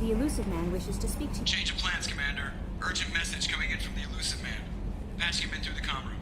The Elusive Man wishes to speak to you. Change of plans, Commander. Urgent message coming in from the Elusive Man. Patching him in through the comm room.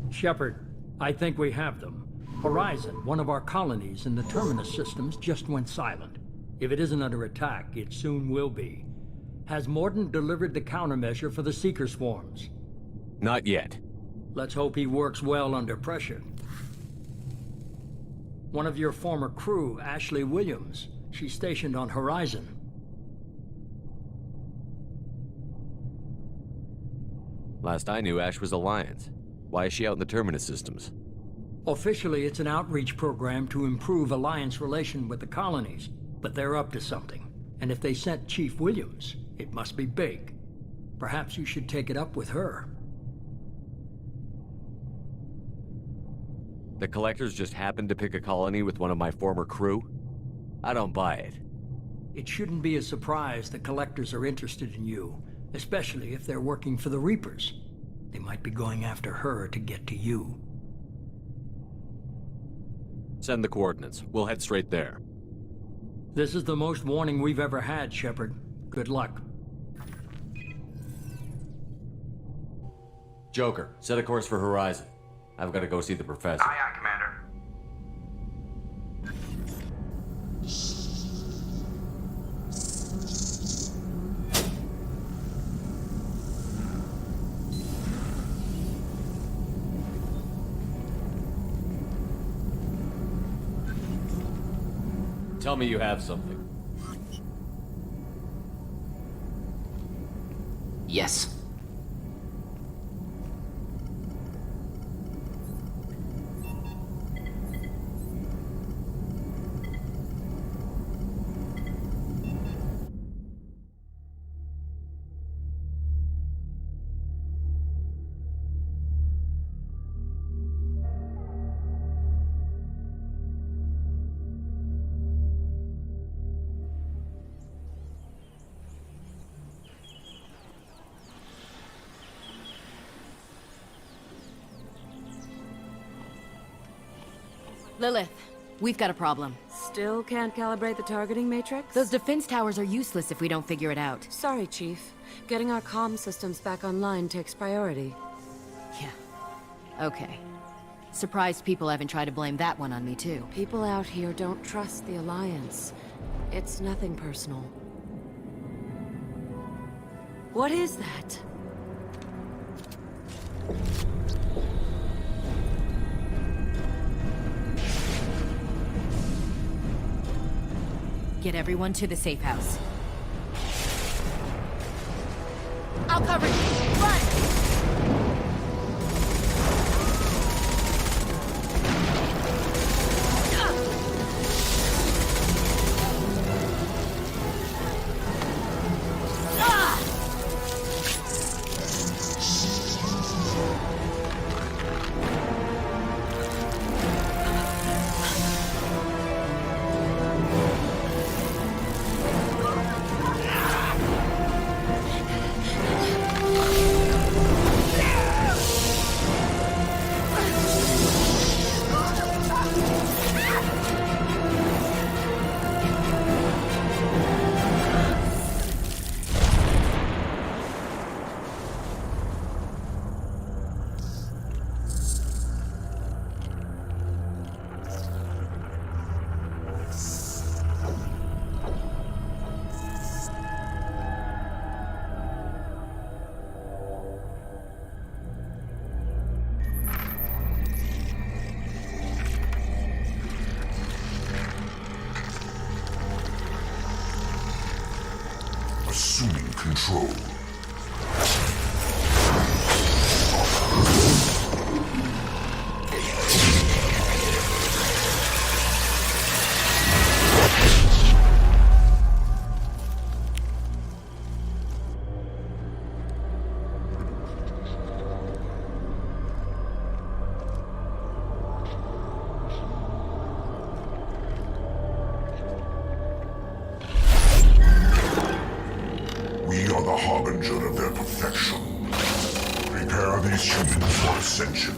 Shepard, I think we have them. Horizon, one of our colonies in the Terminus systems, just went silent. If it isn't under attack, it soon will be. Has Mordin delivered the countermeasure for the Seeker swarms? Not yet. Let's hope he works well under pressure. One of your former crew, Ashley Williams, she's stationed on Horizon. Last I knew, Ash was Alliance. Why is she out in the Terminus systems? Officially, it's an outreach program to improve Alliance relation with the colonies, but they're up to something. And if they sent Chief Williams, it must be big. Perhaps you should take it up with her. The Collectors just happened to pick a colony with one of my former crew? I don't buy it. It shouldn't be a surprise the Collectors are interested in you, especially if they're working for the Reapers. They might be going after her to get to you. Send the coordinates. We'll head straight there. This is the most warning we've ever had, Shepard. Good luck. Joker, set a course for Horizon. I've got to go see the professor. Aye, aye, Commander. Tell me you have something. Yes. Lilith, we've got a problem. Still can't calibrate the targeting matrix? Those defense towers are useless if we don't figure it out. Sorry, Chief. Getting our comm systems back online takes priority. Yeah. Okay. Surprised people haven't tried to blame that one on me, too. People out here don't trust the Alliance. It's nothing personal. What is that? Get everyone to the safe house. I'll cover you! Run! control. We are the harbinger of their perfection. Prepare these humans for ascension.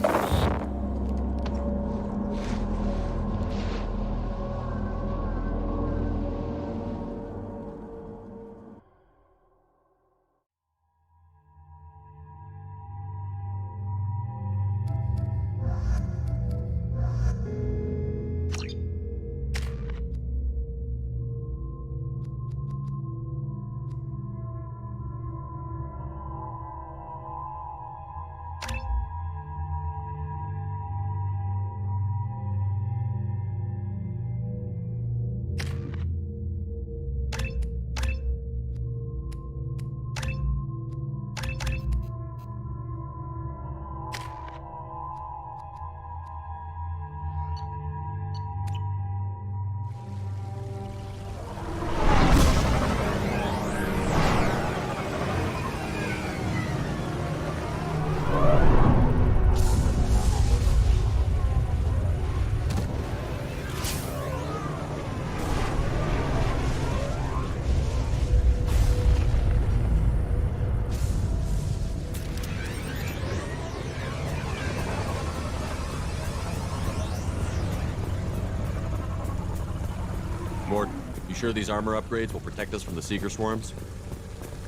Mort, you sure these armor upgrades will protect us from the Seeker swarms?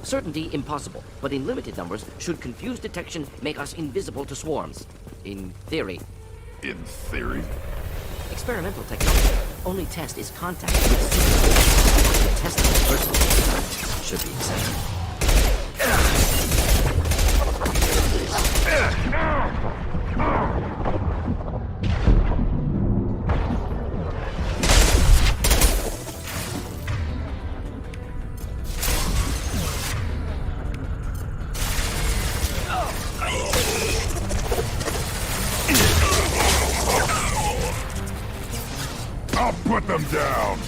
Certainty impossible, but in limited numbers, should confused detection make us invisible to swarms. In theory. In theory? Experimental technology. Only test is contact with Seekers. The test personally should be accepted. I'll put them down!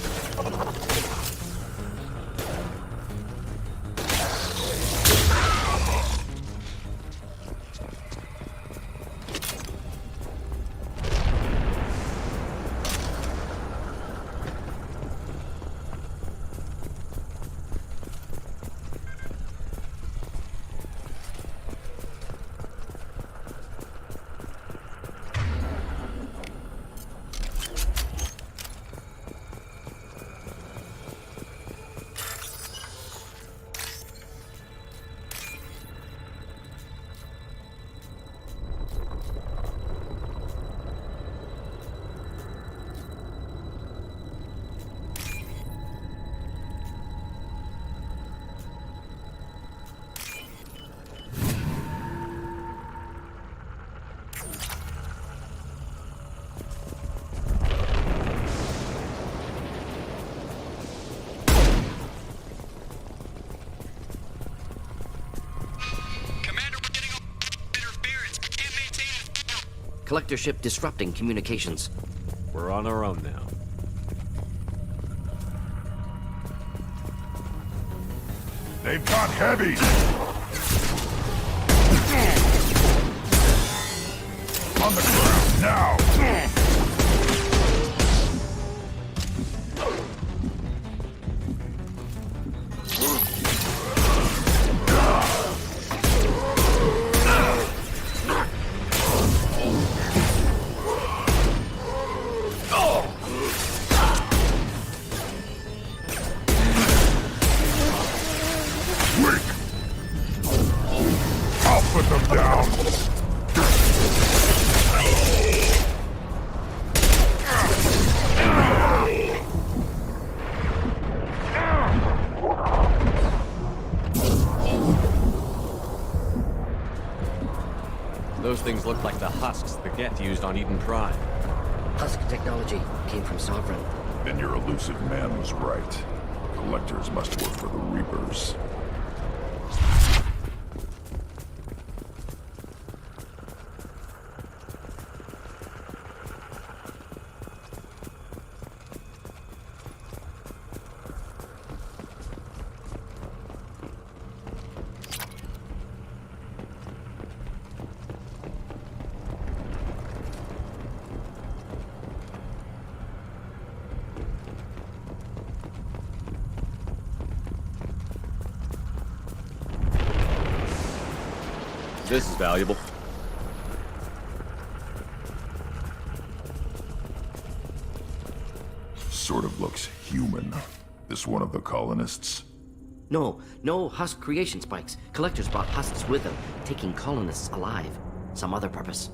Collector ship disrupting communications. We're on our own now. They've got heavy! On the ground, now! I'll put them down! Those things look like the husks the Geth used on Eden Prime. Husk technology came from Sovereign. Then your elusive man was right. Collectors must work for the Reapers. This is valuable. Sort of looks human. This one of the colonists? No husk creation spikes. Collectors brought husks with them, taking colonists alive. Some other purpose.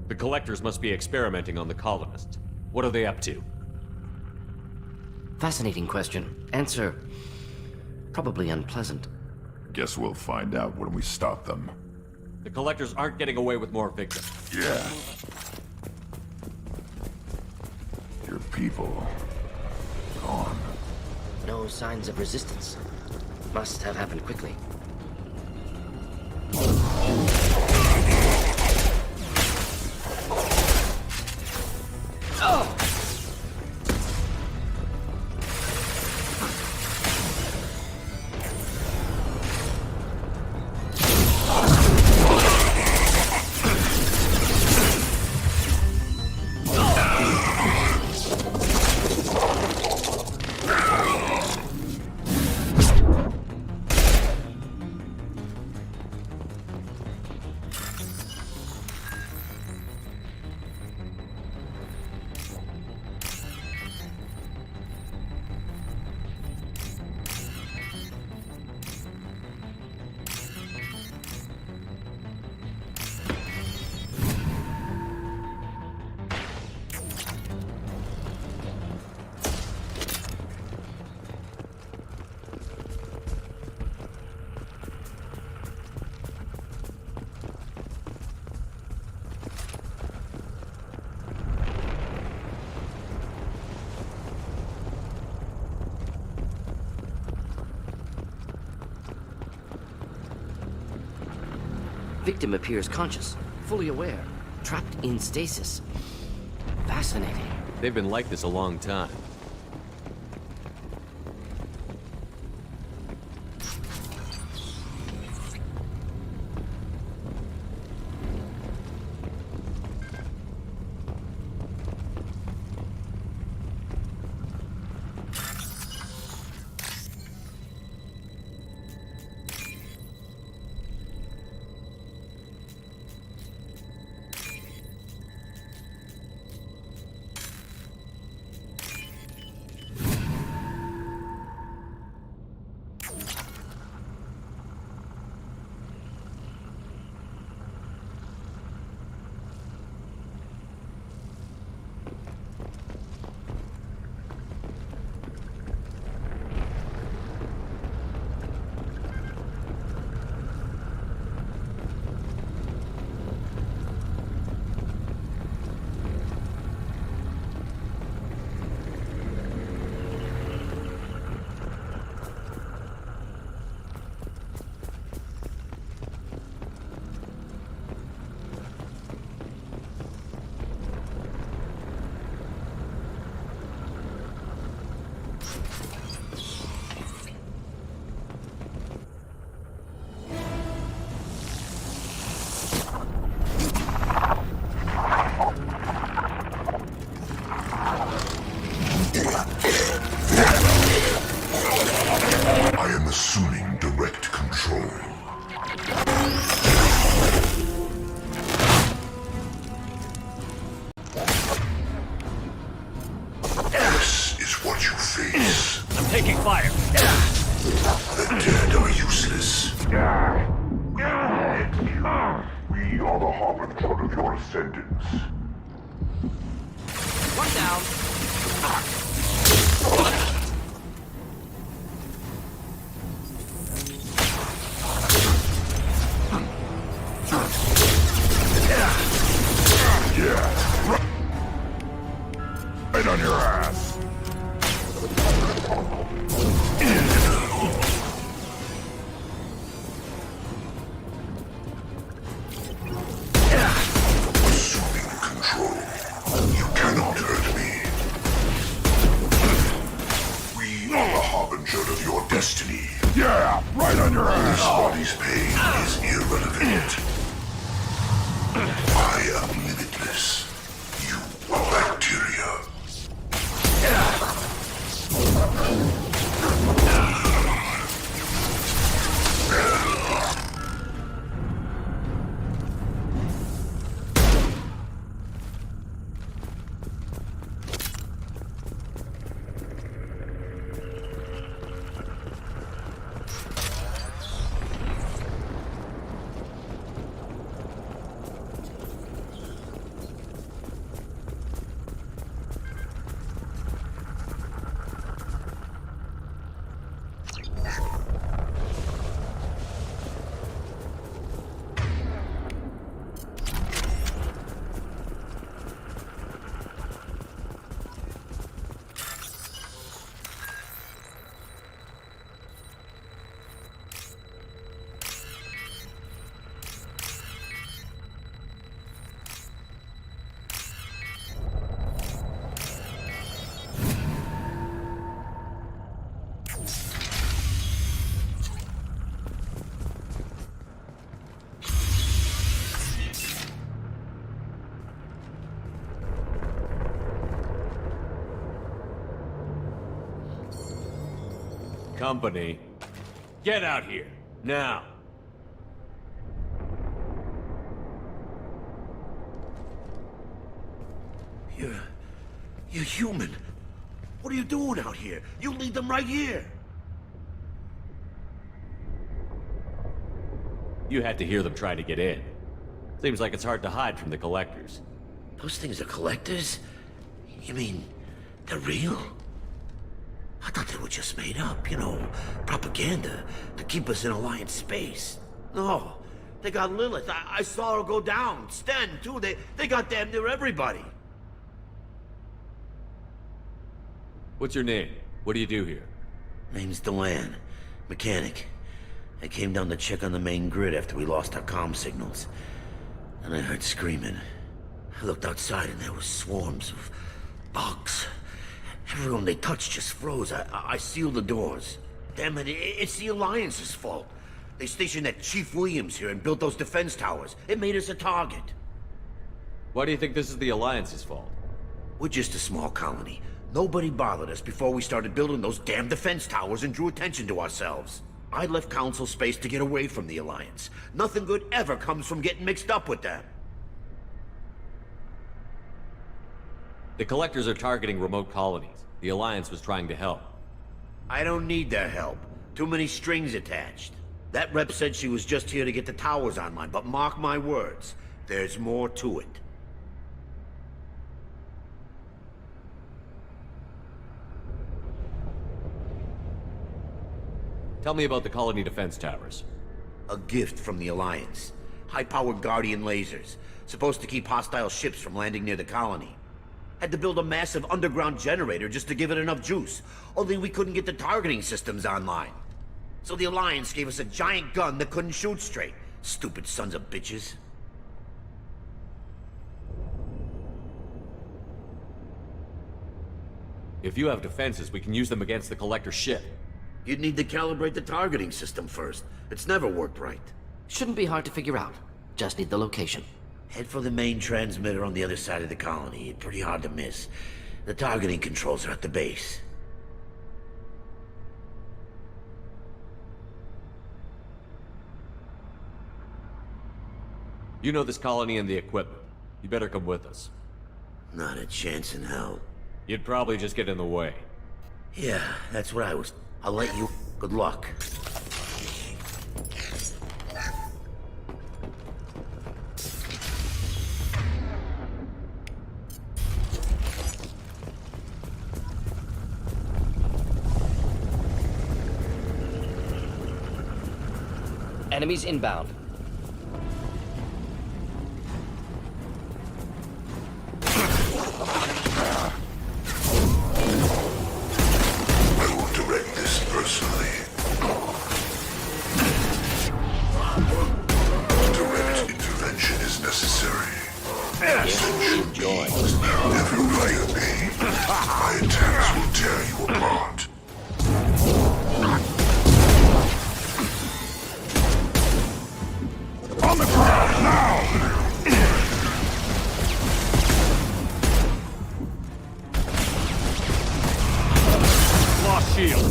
The collectors must be experimenting on the colonists. What are they up to? Fascinating question. Answer... probably unpleasant. Guess we'll find out when we stop them. The collectors aren't getting away with more victims. Yeah. Your people... gone. No signs of resistance. Must have happened quickly. Victim appears conscious, fully aware, trapped in stasis. Fascinating. They've been like this a long time. I am assuming direct control. This is what you face. I'm taking fire. The dead are useless. We are the harbinger of your ascendance. One down. Yeah. Right on your ass. Assuming control. You cannot hurt me. We are the harbinger of your destiny. Yeah, right on your ass. This body's pain is irrelevant. I am limitless. You are bacteria. Company, get out here, now. You're human. What are you doing out here? You lead them right here. You had to hear them trying to get in. Seems like it's hard to hide from the collectors. Those things are collectors? You mean, they're real? I thought they were just made up, you know, propaganda to keep us in Alliance space. No, they got Lilith. I saw her go down. Sten, too. They got damn near everybody. What's your name? What do you do here? Name's Delan. Mechanic. I came down to check on the main grid after we lost our comm signals. And I heard screaming. I looked outside and there was swarms of bugs. Everyone they touched just froze. I sealed the doors. Damn it, it's the Alliance's fault. They stationed that Chief Williams here and built those defense towers. It made us a target. Why do you think this is the Alliance's fault? We're just a small colony. Nobody bothered us before we started building those damn defense towers and drew attention to ourselves. I left Council space to get away from the Alliance. Nothing good ever comes from getting mixed up with them. The Collectors are targeting remote colonies. The Alliance was trying to help. I don't need their help. Too many strings attached. That rep said she was just here to get the towers online, but mark my words, there's more to it. Tell me about the colony defense towers. A gift from the Alliance. High-powered Guardian lasers. Supposed to keep hostile ships from landing near the colony. Had to build a massive underground generator just to give it enough juice. Only we couldn't get the targeting systems online. So the Alliance gave us a giant gun that couldn't shoot straight. Stupid sons of bitches. If you have defenses, we can use them against the Collector ship. You'd need to calibrate the targeting system first. It's never worked right. Shouldn't be hard to figure out. Just need the location. Head for the main transmitter on the other side of the colony. Pretty hard to miss. The targeting controls are at the base. You know this colony and the equipment. You better come with us. Not a chance in hell. You'd probably just get in the way. Yeah, that's what I was... I'll let you... Good luck. Enemies inbound. I will direct this personally. Direct intervention is necessary. Ascension beings never fear me. My attacks will tear you apart. On the ground now! Lost shield.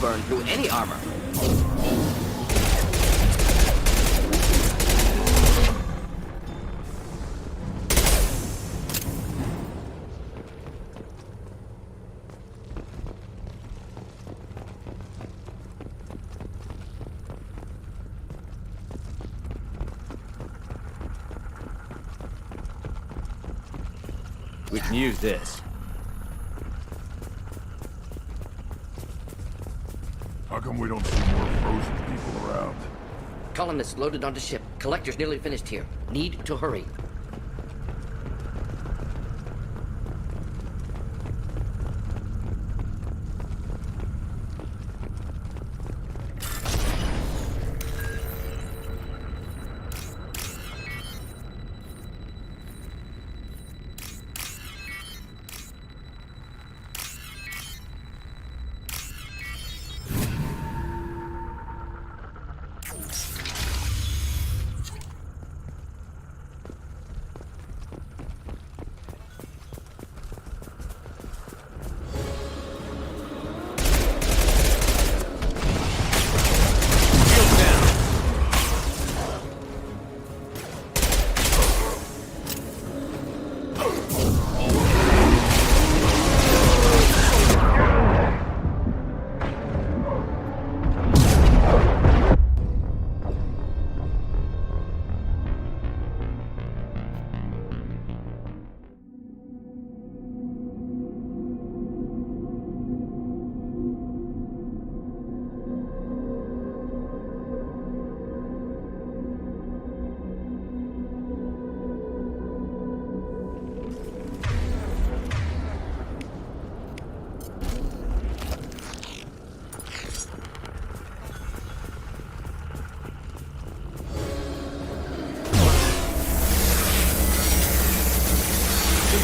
Burn through any armor. We can use this. How come we don't see more frozen people around? Colonists loaded onto ship. Collectors nearly finished here. Need to hurry.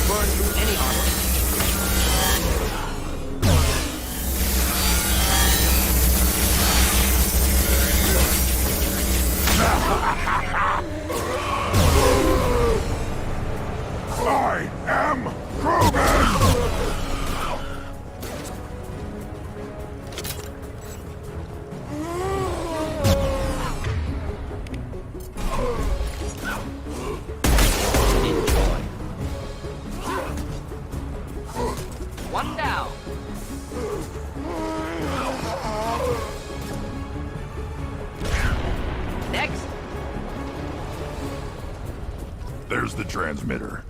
burn through any armor. I am Krogan! Enjoy. One down. Next. There's the transmitter.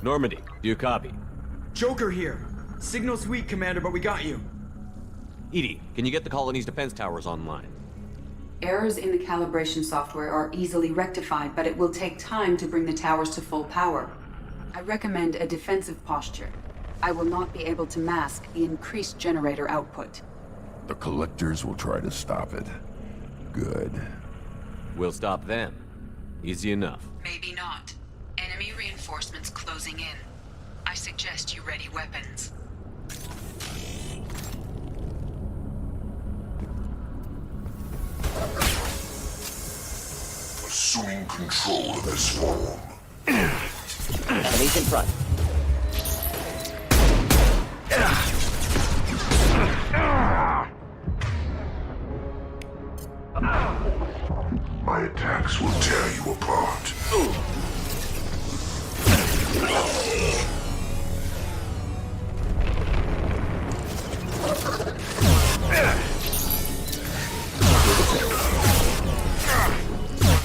Normandy, do you copy? Joker here. Signal's weak, Commander, but we got you. EDI, can you get the colony's defense towers online? Errors in the calibration software are easily rectified, but it will take time to bring the towers to full power. I recommend a defensive posture. I will not be able to mask the increased generator output. The Collectors will try to stop it. Good. We'll stop them. Easy enough. Maybe not. Enemy reinforcements closing in. I suggest you ready weapons. Assuming control of this form. Enemies in front. My attacks will tear you apart.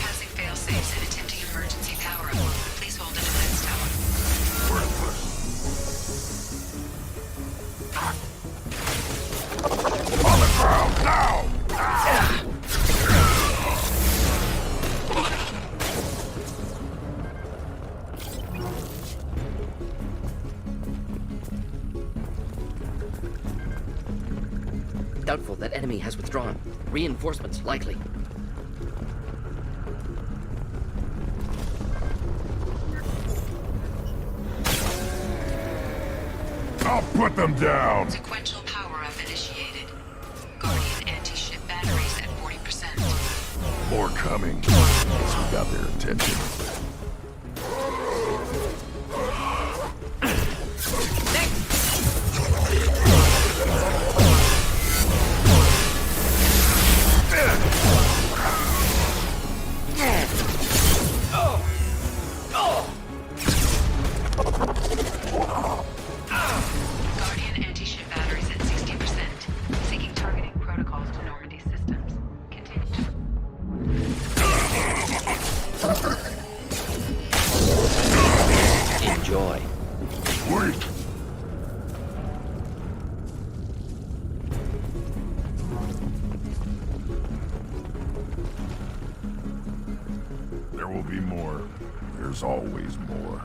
Passing fail-safes and attempting emergency power-up. Please hold the defense tower. Worthless. On the ground now! Doubtful that enemy has withdrawn. Reinforcements likely. I'll put them down! Sequential power-up initiated. Guardian anti-ship batteries at 40%. More coming. Guess we got their attention. Guardian anti-ship batteries at 60%. Seeking targeting protocols to Normandy systems. Continue. Enjoy. Wait! There will be more. There's always more.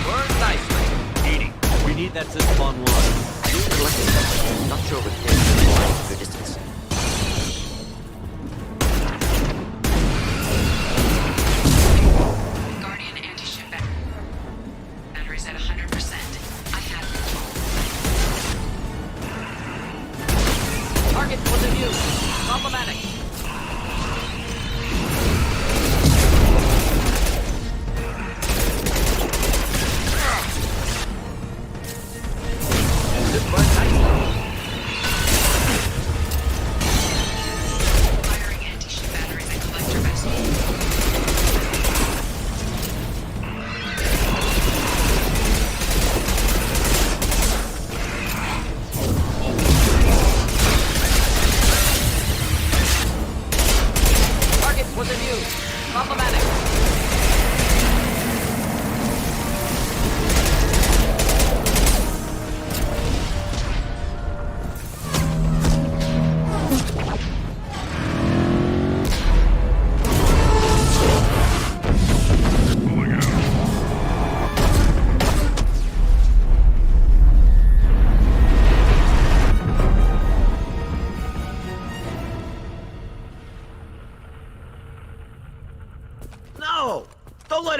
Burn nicely. EDI, we need that system online. Collecting. Not sure what it is. Good distance. Guardian anti-ship batteries at 100%. I have control. Target was in view. Problematic. Firing anti-ship batteries at collector vessel.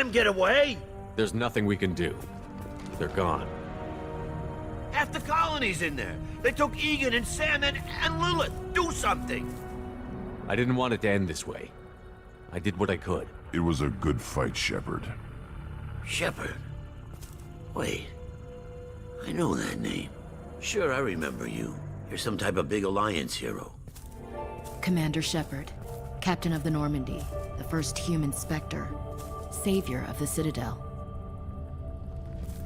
them get away? There's nothing we can do. They're gone. Half the colony's in there. They took Egan and Sam and Lilith. Do something. I didn't want it to end this way. I did what I could. It was a good fight, Shepard. Shepard. Wait. I know that name. Sure, I remember you. You're some type of big Alliance hero. Commander Shepard, Captain of the Normandy, the first human Spectre, savior of the Citadel.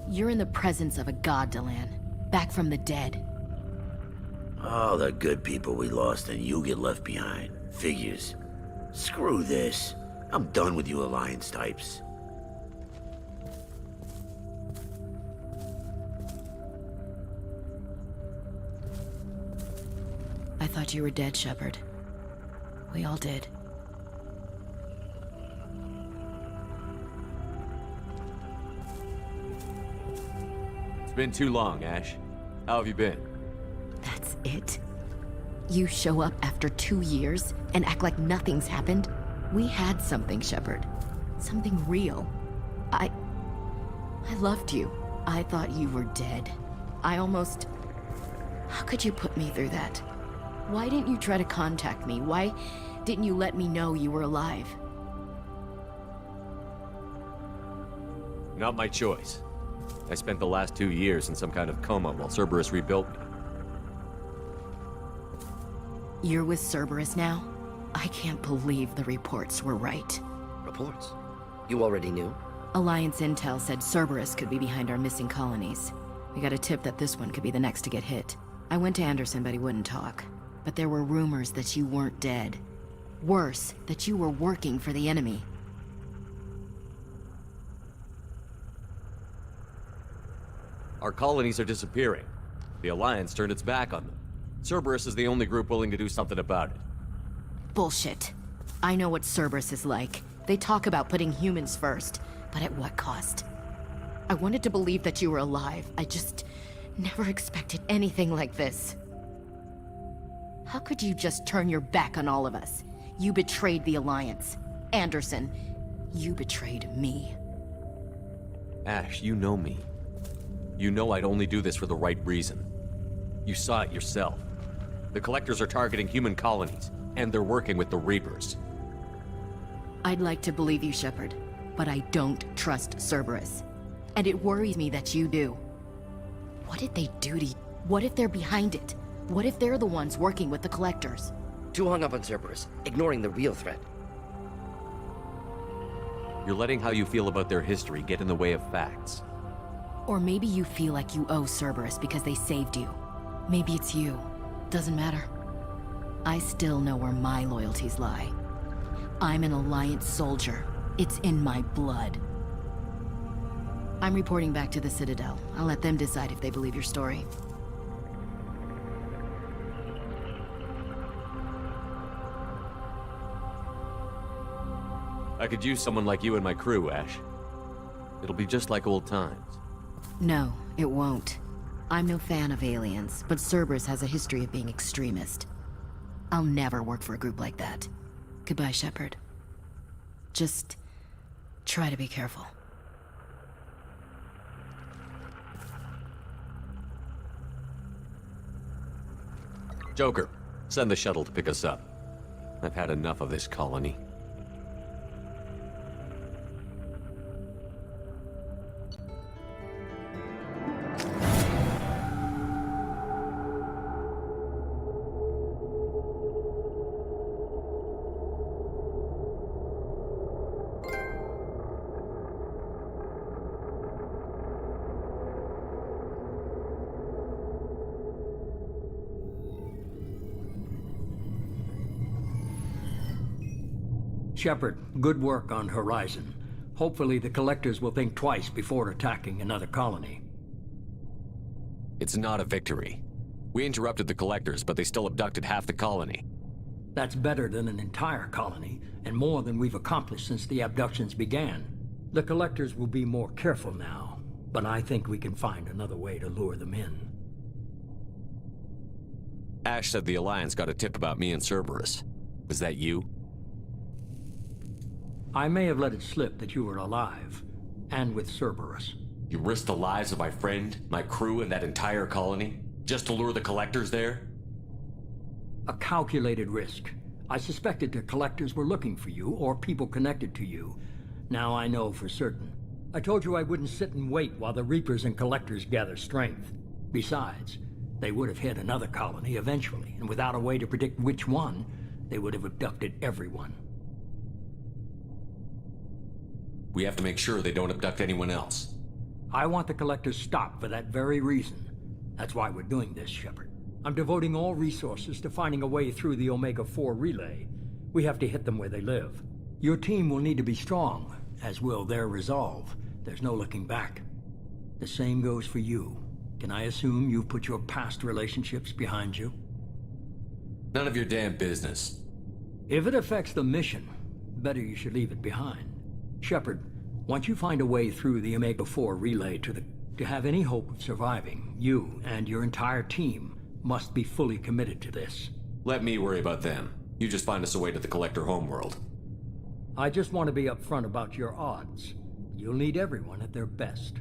You're in the presence of a god, Delan, back from the dead. All the good people we lost and you get left behind. Figures. Screw this. I'm done with you Alliance types. I thought you were dead, Shepard. We all did. It's been too long, Ash. How have you been? That's it? You show up after 2 years and act like nothing's happened? We had something, Shepard. Something real. I loved you. I thought you were dead. I almost... How could you put me through that? Why didn't you try to contact me? Why didn't you let me know you were alive? Not my choice. I spent the last 2 years in some kind of coma while Cerberus rebuilt me. You're with Cerberus now? I can't believe the reports were right. Reports? You already knew? Alliance intel said Cerberus could be behind our missing colonies. We got a tip that this one could be the next to get hit. I went to Anderson, but he wouldn't talk. But there were rumors that you weren't dead. Worse, that you were working for the enemy. Our colonies are disappearing. The Alliance turned its back on them. Cerberus is the only group willing to do something about it. Bullshit. I know what Cerberus is like. They talk about putting humans first, but at what cost? I wanted to believe that you were alive. I just never expected anything like this. How could you just turn your back on all of us? You betrayed the Alliance. Anderson, you betrayed me. Ash, you know me. You know I'd only do this for the right reason. You saw it yourself. The Collectors are targeting human colonies, and they're working with the Reapers. I'd like to believe you, Shepard, but I don't trust Cerberus. And it worries me that you do. What did they do to you? What if they're behind it? What if they're the ones working with the Collectors? Too hung up on Cerberus, ignoring the real threat. You're letting how you feel about their history get in the way of facts. Or maybe you feel like you owe Cerberus because they saved you. Maybe it's you. Doesn't matter. I still know where my loyalties lie. I'm an Alliance soldier. It's in my blood. I'm reporting back to the Citadel. I'll let them decide if they believe your story. I could use someone like you in my crew, Ash. It'll be just like old times. No, it won't. I'm no fan of aliens, but Cerberus has a history of being extremist. I'll never work for a group like that. Goodbye, Shepard. Just try to be careful. Joker, send the shuttle to pick us up. I've had enough of this colony. Shepard, good work on Horizon. Hopefully the Collectors will think twice before attacking another colony. It's not a victory. We interrupted the Collectors, but they still abducted half the colony. That's better than an entire colony, and more than we've accomplished since the abductions began. The Collectors will be more careful now, but I think we can find another way to lure them in. Ash said the Alliance got a tip about me and Cerberus. Was that you? I may have let it slip that you were alive, and with Cerberus. You risked the lives of my friend, my crew, and that entire colony, just to lure the Collectors there? A calculated risk. I suspected the Collectors were looking for you, or people connected to you. Now I know for certain. I told you I wouldn't sit and wait while the Reapers and Collectors gather strength. Besides, they would have hit another colony eventually, and without a way to predict which one, they would have abducted everyone. We have to make sure they don't abduct anyone else. I want the Collectors stopped for that very reason. That's why we're doing this, Shepard. I'm devoting all resources to finding a way through the Omega-4 relay. We have to hit them where they live. Your team will need to be strong, as will their resolve. There's no looking back. The same goes for you. Can I assume you've put your past relationships behind you? None of your damn business. If it affects the mission, better you should leave it behind. Shepard, once you find a way through the Omega-4 relay to have any hope of surviving, you and your entire team must be fully committed to this. Let me worry about them. You just find us a way to the Collector homeworld. I just want to be upfront about your odds. You'll need everyone at their best.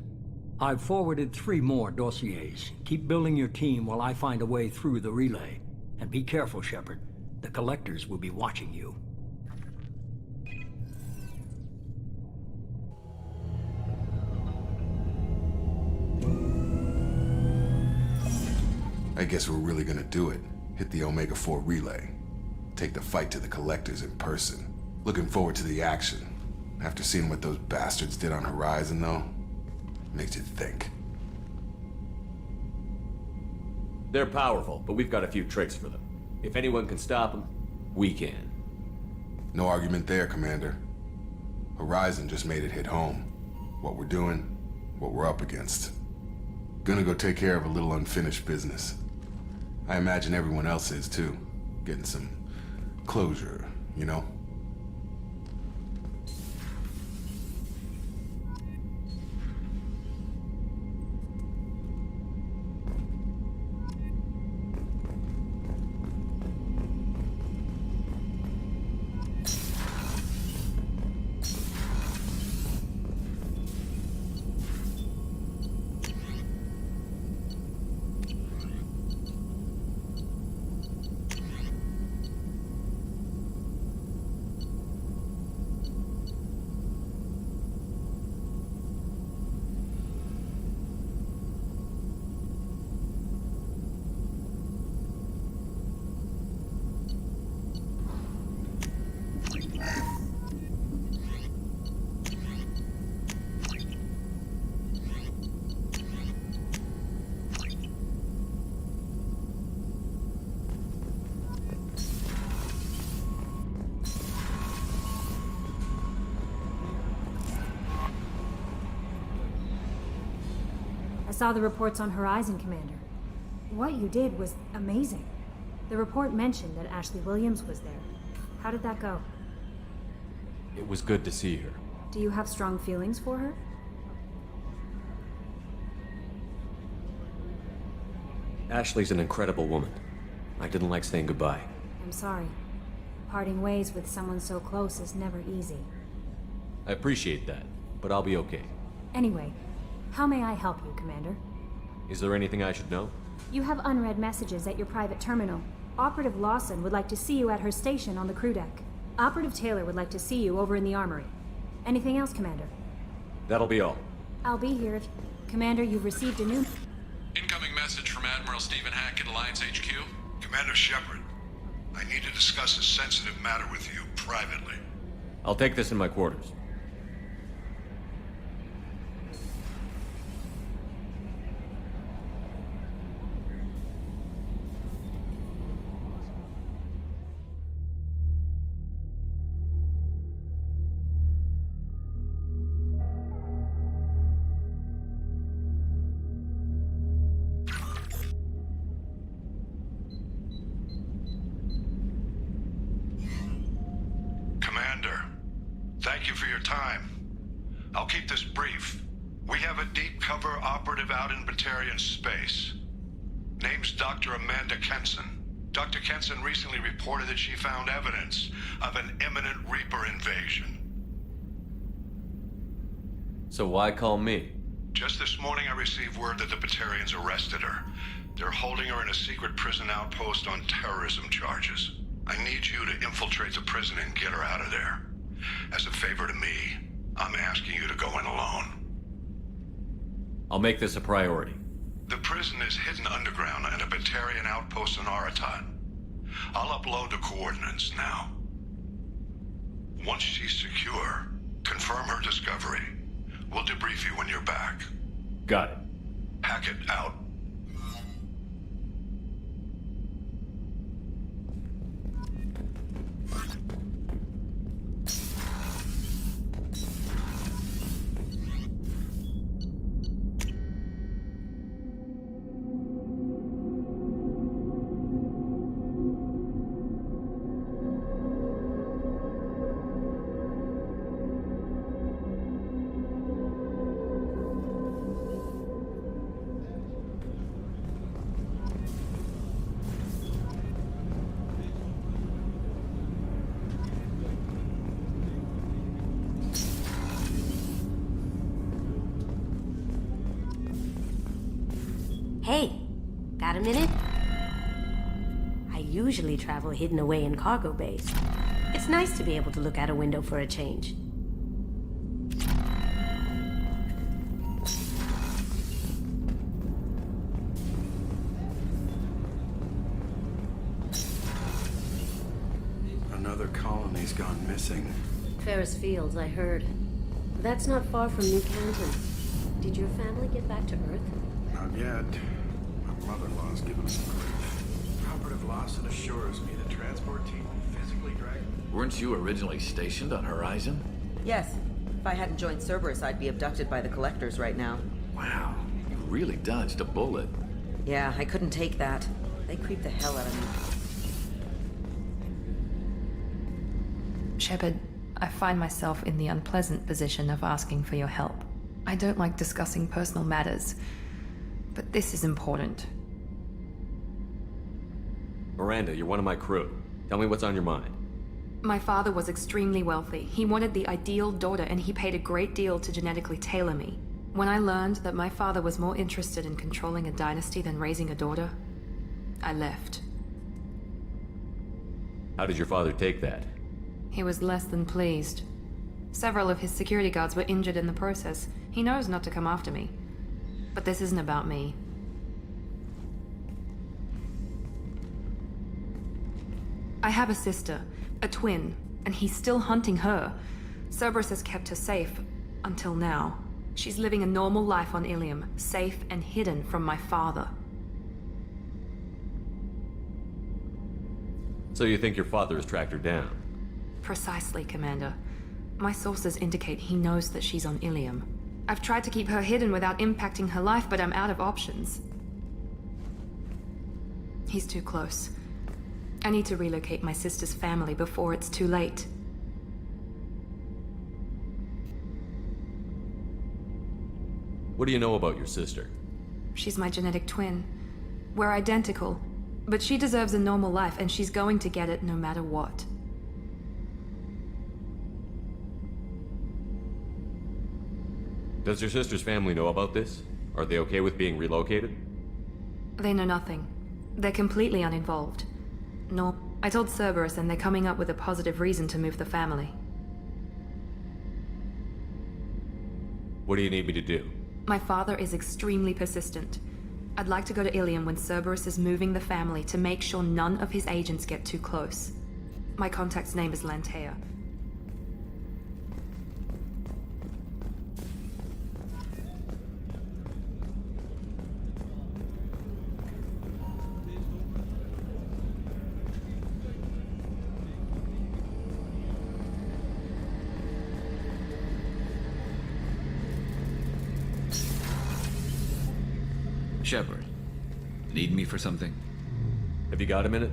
I've forwarded 3 more dossiers. Keep building your team while I find a way through the relay. And be careful, Shepard. The Collectors will be watching you. I guess we're really gonna do it. Hit the Omega-4 relay. Take the fight to the Collectors in person. Looking forward to the action. After seeing what those bastards did on Horizon, though, makes you think. They're powerful, but we've got a few tricks for them. If anyone can stop them, we can. No argument there, Commander. Horizon just made it hit home. What we're doing, what we're up against. Gonna go take care of a little unfinished business. I imagine everyone else is too. Getting some closure, you know? I saw the reports on Horizon, Commander. What you did was amazing. The report mentioned that Ashley Williams was there. How did that go? It was good to see her. Do you have strong feelings for her? Ashley's an incredible woman. I didn't like saying goodbye. I'm sorry. Parting ways with someone so close is never easy. I appreciate that, but I'll be okay. Anyway, how may I help you, Commander? Is there anything I should know? You have unread messages at your private terminal. Operative Lawson would like to see you at her station on the crew deck. Operative Taylor would like to see you over in the armory. Anything else, Commander? That'll be all. I'll be here if... Commander, you've received a new... Incoming message from Admiral Stephen Hackett, Alliance HQ. Commander Shepard, I need to discuss a sensitive matter with you privately. I'll take this in my quarters. Commander, thank you for your time. I'll keep this brief. We have a deep cover operative out in Batarian space. Name's Dr. Amanda Kenson. Dr. Kenson recently reported that she found evidence of an imminent Reaper invasion. So why call me? Just this morning I received word that the Batarians arrested her. They're holding her in a secret prison outpost on terrorism charges. I need you to infiltrate the prison and get her out of there. As a favor to me, I'm asking you to go in alone. I'll make this a priority. The prison is hidden underground in a Batarian outpost in Aratat. I'll upload the coordinates now. Once she's secure, confirm her discovery. We'll debrief you when you're back. Got it. Hackett out. Hey, got a minute? I usually travel hidden away in cargo bays. It's nice to be able to look out a window for a change. Another colony's gone missing. Ferris Fields, I heard. That's not far from New Canton. Did your family get back to Earth? Not yet. My mother-in-law's given us some grief. Operative Lawson assures me the transport team will physically drag... Weren't you originally stationed on Horizon? Yes. If I hadn't joined Cerberus, I'd be abducted by the Collectors right now. Wow, you really dodged a bullet. Yeah, I couldn't take that. They creeped the hell out of me. Shepard, I find myself in the unpleasant position of asking for your help. I don't like discussing personal matters, but this is important. Miranda, you're one of my crew. Tell me what's on your mind. My father was extremely wealthy. He wanted the ideal daughter, and he paid a great deal to genetically tailor me. When I learned that my father was more interested in controlling a dynasty than raising a daughter, I left. How did your father take that? He was less than pleased. Several of his security guards were injured in the process. He knows not to come after me. But this isn't about me. I have a sister, a twin, and he's still hunting her. Cerberus has kept her safe, until now. She's living a normal life on Ilium, safe and hidden from my father. So you think your father has tracked her down? Precisely, Commander. My sources indicate he knows that she's on Ilium. I've tried to keep her hidden without impacting her life, but I'm out of options. He's too close. I need to relocate my sister's family before it's too late. What do you know about your sister? She's my genetic twin. We're identical, but she deserves a normal life, and she's going to get it no matter what. Does your sister's family know about this? Are they okay with being relocated? They know nothing. They're completely uninvolved. No, I told Cerberus, and they're coming up with a positive reason to move the family. What do you need me to do? My father is extremely persistent. I'd like to go to Ilium when Cerberus is moving the family to make sure none of his agents get too close. My contact's name is Lantea. Shepard, need me for something? Have you got a minute?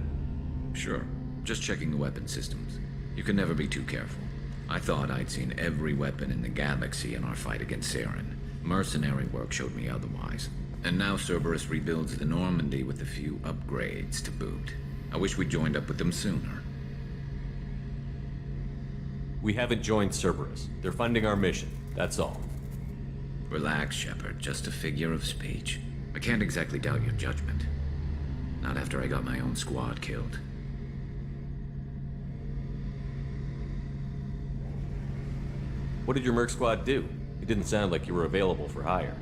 Sure. Just checking the weapon systems. You can never be too careful. I thought I'd seen every weapon in the galaxy in our fight against Saren. Mercenary work showed me otherwise. And now Cerberus rebuilds the Normandy with a few upgrades to boot. I wish we'd joined up with them sooner. We haven't joined Cerberus. They're funding our mission, that's all. Relax, Shepard. Just a figure of speech. I can't exactly doubt your judgment. Not after I got my own squad killed. What did your merc squad do? It didn't sound like you were available for hire.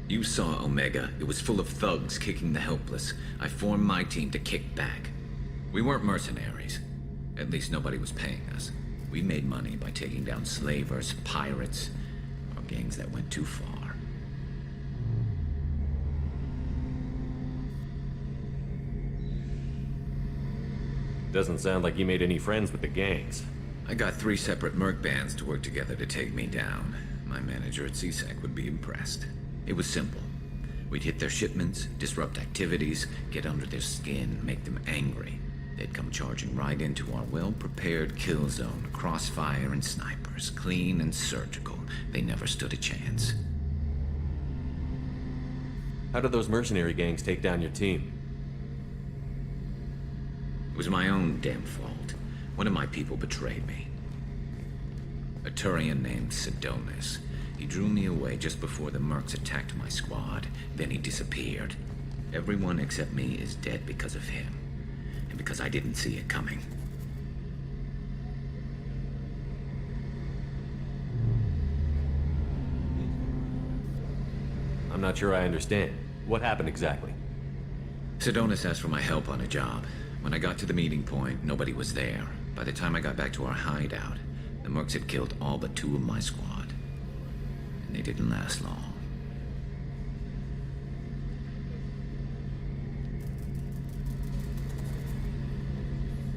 You saw Omega. It was full of thugs kicking the helpless. I formed my team to kick back. We weren't mercenaries. At least nobody was paying us. We made money by taking down slavers, pirates, or gangs that went too far. Doesn't sound like you made any friends with the gangs. I got 3 separate merc bands to work together to take me down. My manager at CSEC would be impressed. It was simple. We'd hit their shipments, disrupt activities, get under their skin, make them angry. They'd come charging right into our well-prepared kill zone, crossfire and snipers, clean and surgical. They never stood a chance. How did those mercenary gangs take down your team? It was my own damn fault. One of my people betrayed me. A Turian named Sidonis. He drew me away just before the mercs attacked my squad. Then he disappeared. Everyone except me is dead because of him. And because I didn't see it coming. I'm not sure I understand. What happened exactly? Sidonis asked for my help on a job. When I got to the meeting point, nobody was there. By the time I got back to our hideout, the mercs had killed all but 2 of my squad. And they didn't last long.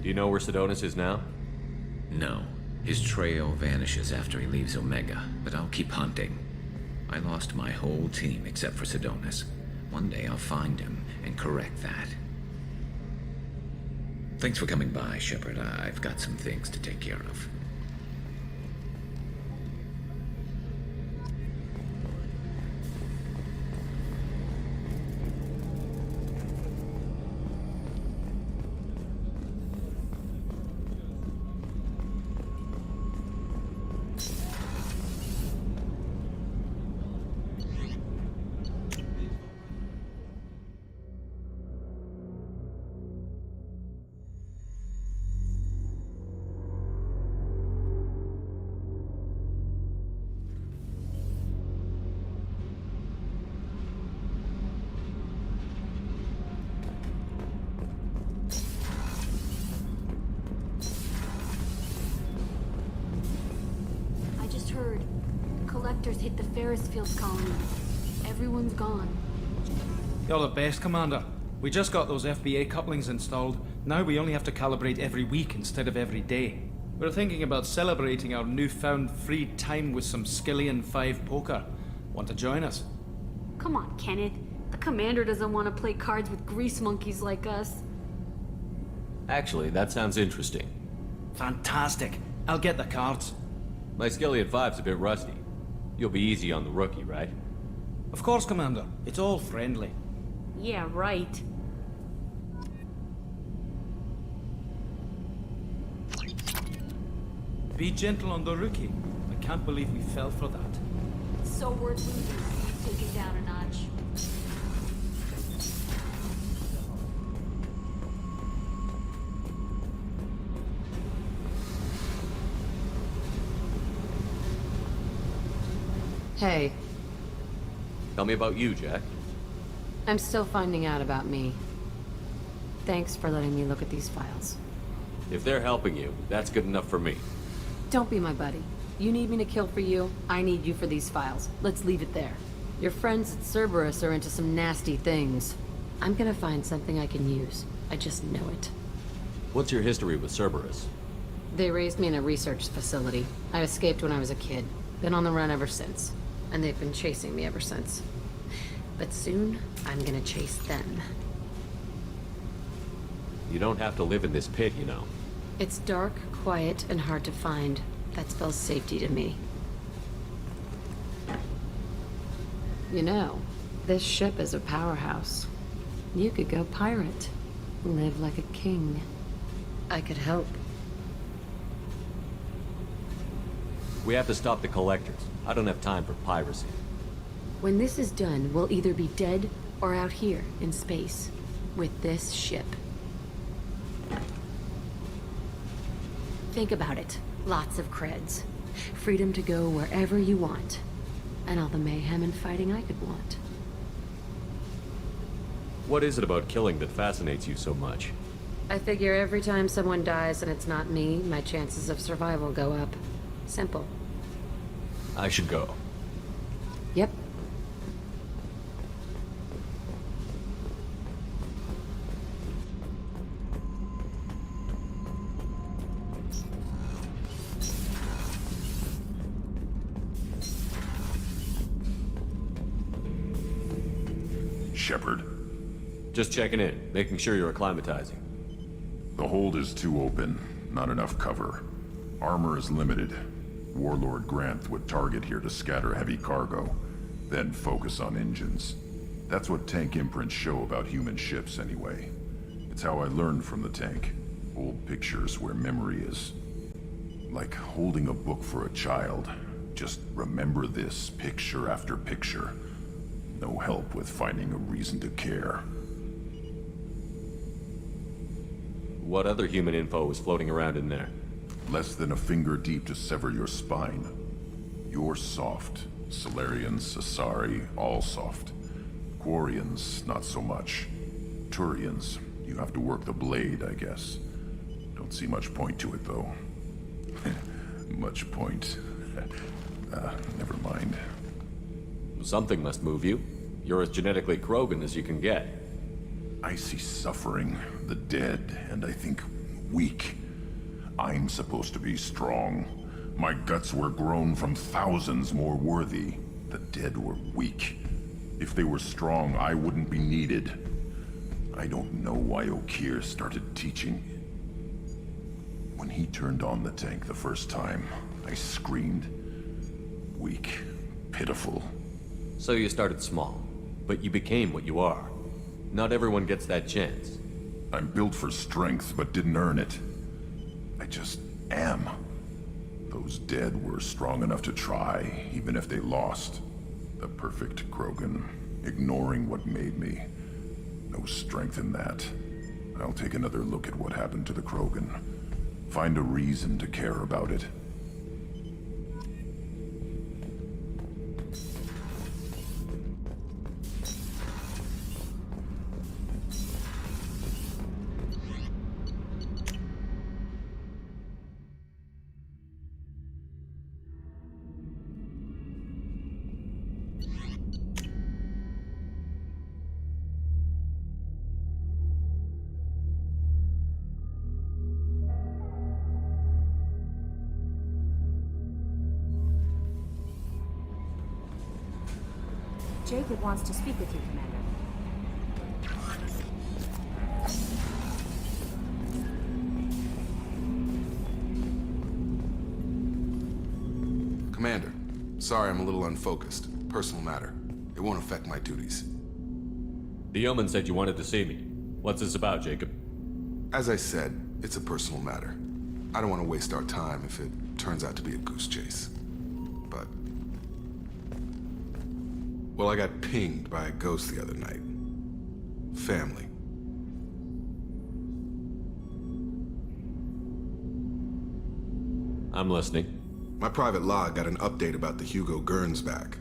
Do you know where Sidonis is now? No. His trail vanishes after he leaves Omega, but I'll keep hunting. I lost my whole team except for Sidonis. One day I'll find him and correct that. Thanks for coming by, Shepard. I've got some things to take care of. Hit the Ferris Field colony. Everyone's gone. You're the best, Commander. We just got those FBA couplings installed. Now we only have to calibrate every week instead of every day. We're thinking about celebrating our newfound free time with some Skillian 5 poker. Want to join us? Come on, Kenneth. The Commander doesn't want to play cards with grease monkeys like us. Actually, that sounds interesting. Fantastic. I'll get the cards. My Skillian 5's a bit rusty. You'll be easy on the rookie, right? Of course, Commander. It's all friendly. Yeah, right. Be gentle on the rookie. I can't believe we fell for that. So worth losing. Take it down a notch. Hey. Tell me about you, Jack. I'm still finding out about me. Thanks for letting me look at these files. If they're helping you, that's good enough for me. Don't be my buddy. You need me to kill for you, I need you for these files. Let's leave it there. Your friends at Cerberus are into some nasty things. I'm gonna find something I can use. I just know it. What's your history with Cerberus? They raised me in a research facility. I escaped when I was a kid. Been on the run ever since. And they've been chasing me ever since. But soon, I'm gonna chase them. You don't have to live in this pit, you know. It's dark, quiet, and hard to find. That spells safety to me. You know, this ship is a powerhouse. You could go pirate. Live like a king. I could help. We have to stop the collectors. I don't have time for piracy. When this is done, we'll either be dead or out here in space with this ship. Think about it. Lots of creds. Freedom to go wherever you want. And all the mayhem and fighting I could want. What is it about killing that fascinates you so much? I figure every time someone dies and it's not me, my chances of survival go up. Simple. I should go. Yep. Shepard. Just checking in, making sure you're acclimatizing. The hold is too open, not enough cover. Armor is limited. Warlord Granth would target here to scatter heavy cargo, then focus on engines. That's what tank imprints show about human ships anyway. It's how I learned from the tank. Old pictures where memory is. Like holding a book for a child. Just remember this picture after picture. No help with finding a reason to care. What other human info was floating around in there? Less than a finger deep to sever your spine. You're soft. Salarians, Asari, all soft. Quarians, not so much. Turians, you have to work the blade, I guess. Don't see much point to it, though. Much point. Never mind. Something must move you. You're as genetically Krogan as you can get. I see suffering, the dead, and I think weak. I'm supposed to be strong. My guts were grown from thousands more worthy. The dead were weak. If they were strong, I wouldn't be needed. I don't know why Okeer started teaching. When he turned on the tank the first time, I screamed. Weak, pitiful. So you started small, but you became what you are. Not everyone gets that chance. I'm built for strength, but didn't earn it. I just am. Those dead were strong enough to try, even if they lost. The perfect Krogan, ignoring what made me. No strength in that. I'll take another look at what happened to the Krogan. Find a reason to care about it. Jacob wants to speak with you, Commander. Commander, sorry I'm a little unfocused. Personal matter. It won't affect my duties. The Yeoman said you wanted to see me. What's this about, Jacob? As I said, it's a personal matter. I don't want to waste our time if it turns out to be a goose chase. But... well, I got pinged by a ghost the other night. Family. I'm listening. My private log got an update about the Hugo Gernsback,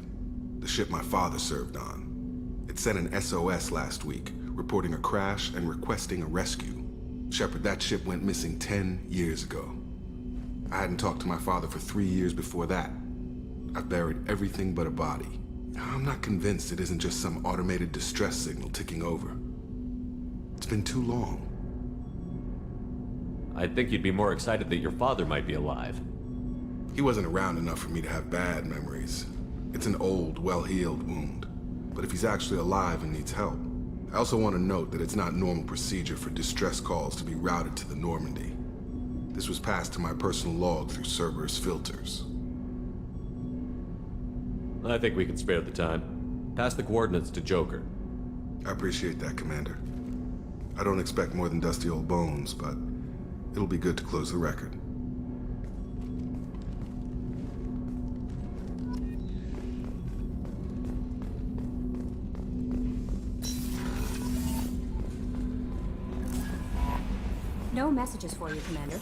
the ship my father served on. It sent an SOS last week, reporting a crash and requesting a rescue. Shepard, that ship went missing 10 years ago. I hadn't talked to my father for 3 years before that. I've buried everything but a body. I'm not convinced it isn't just some automated distress signal ticking over. It's been too long. I'd think you'd be more excited that your father might be alive. He wasn't around enough for me to have bad memories. It's an old, well-healed wound. But if he's actually alive and needs help, I also want to note that it's not normal procedure for distress calls to be routed to the Normandy. This was passed to my personal log through Cerberus filters. I think we can spare the time. Pass the coordinates to Joker. I appreciate that, Commander. I don't expect more than dusty old bones, but it'll be good to close the record. No messages for you, Commander.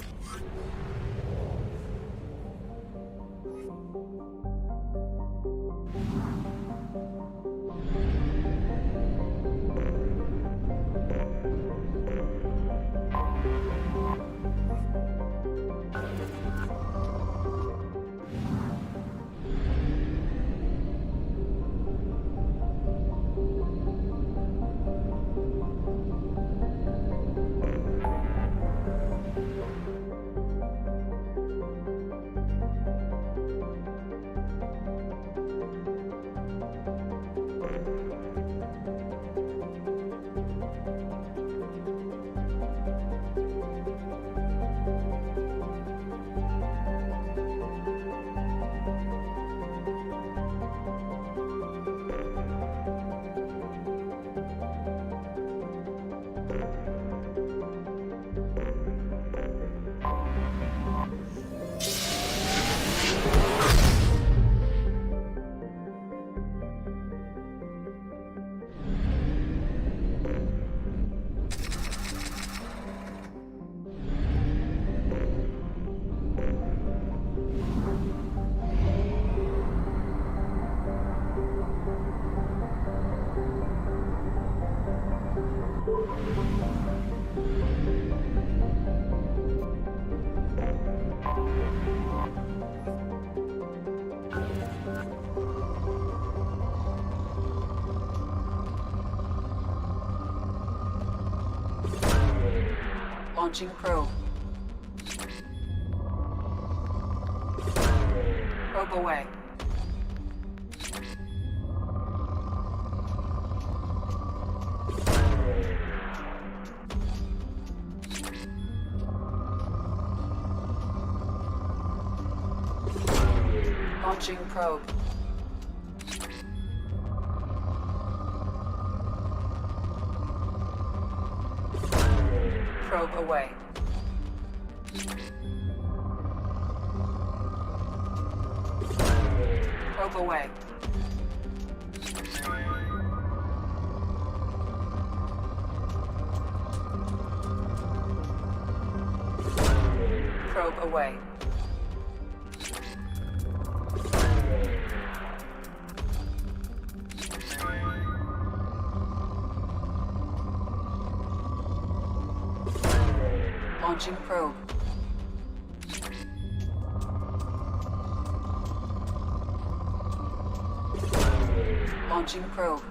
Launching probe. Probe away. Launching probe. Probe away. Probe away. Probe away. Launching probe. Launching probe.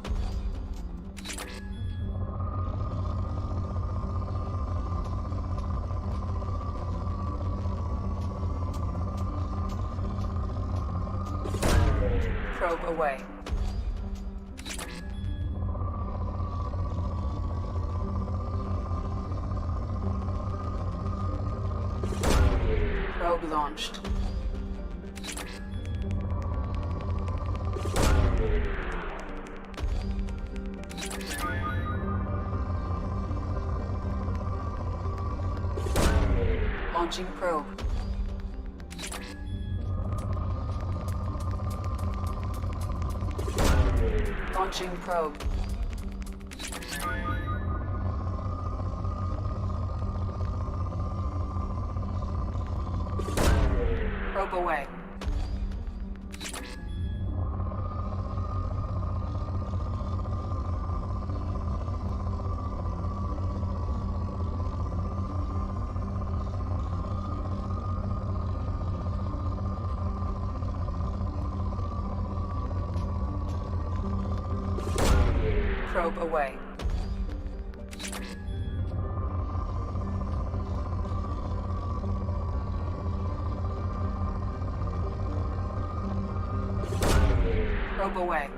Probe away. Probe launched. Launching probe. Launching probe. Probe away. Probe away. Probe away.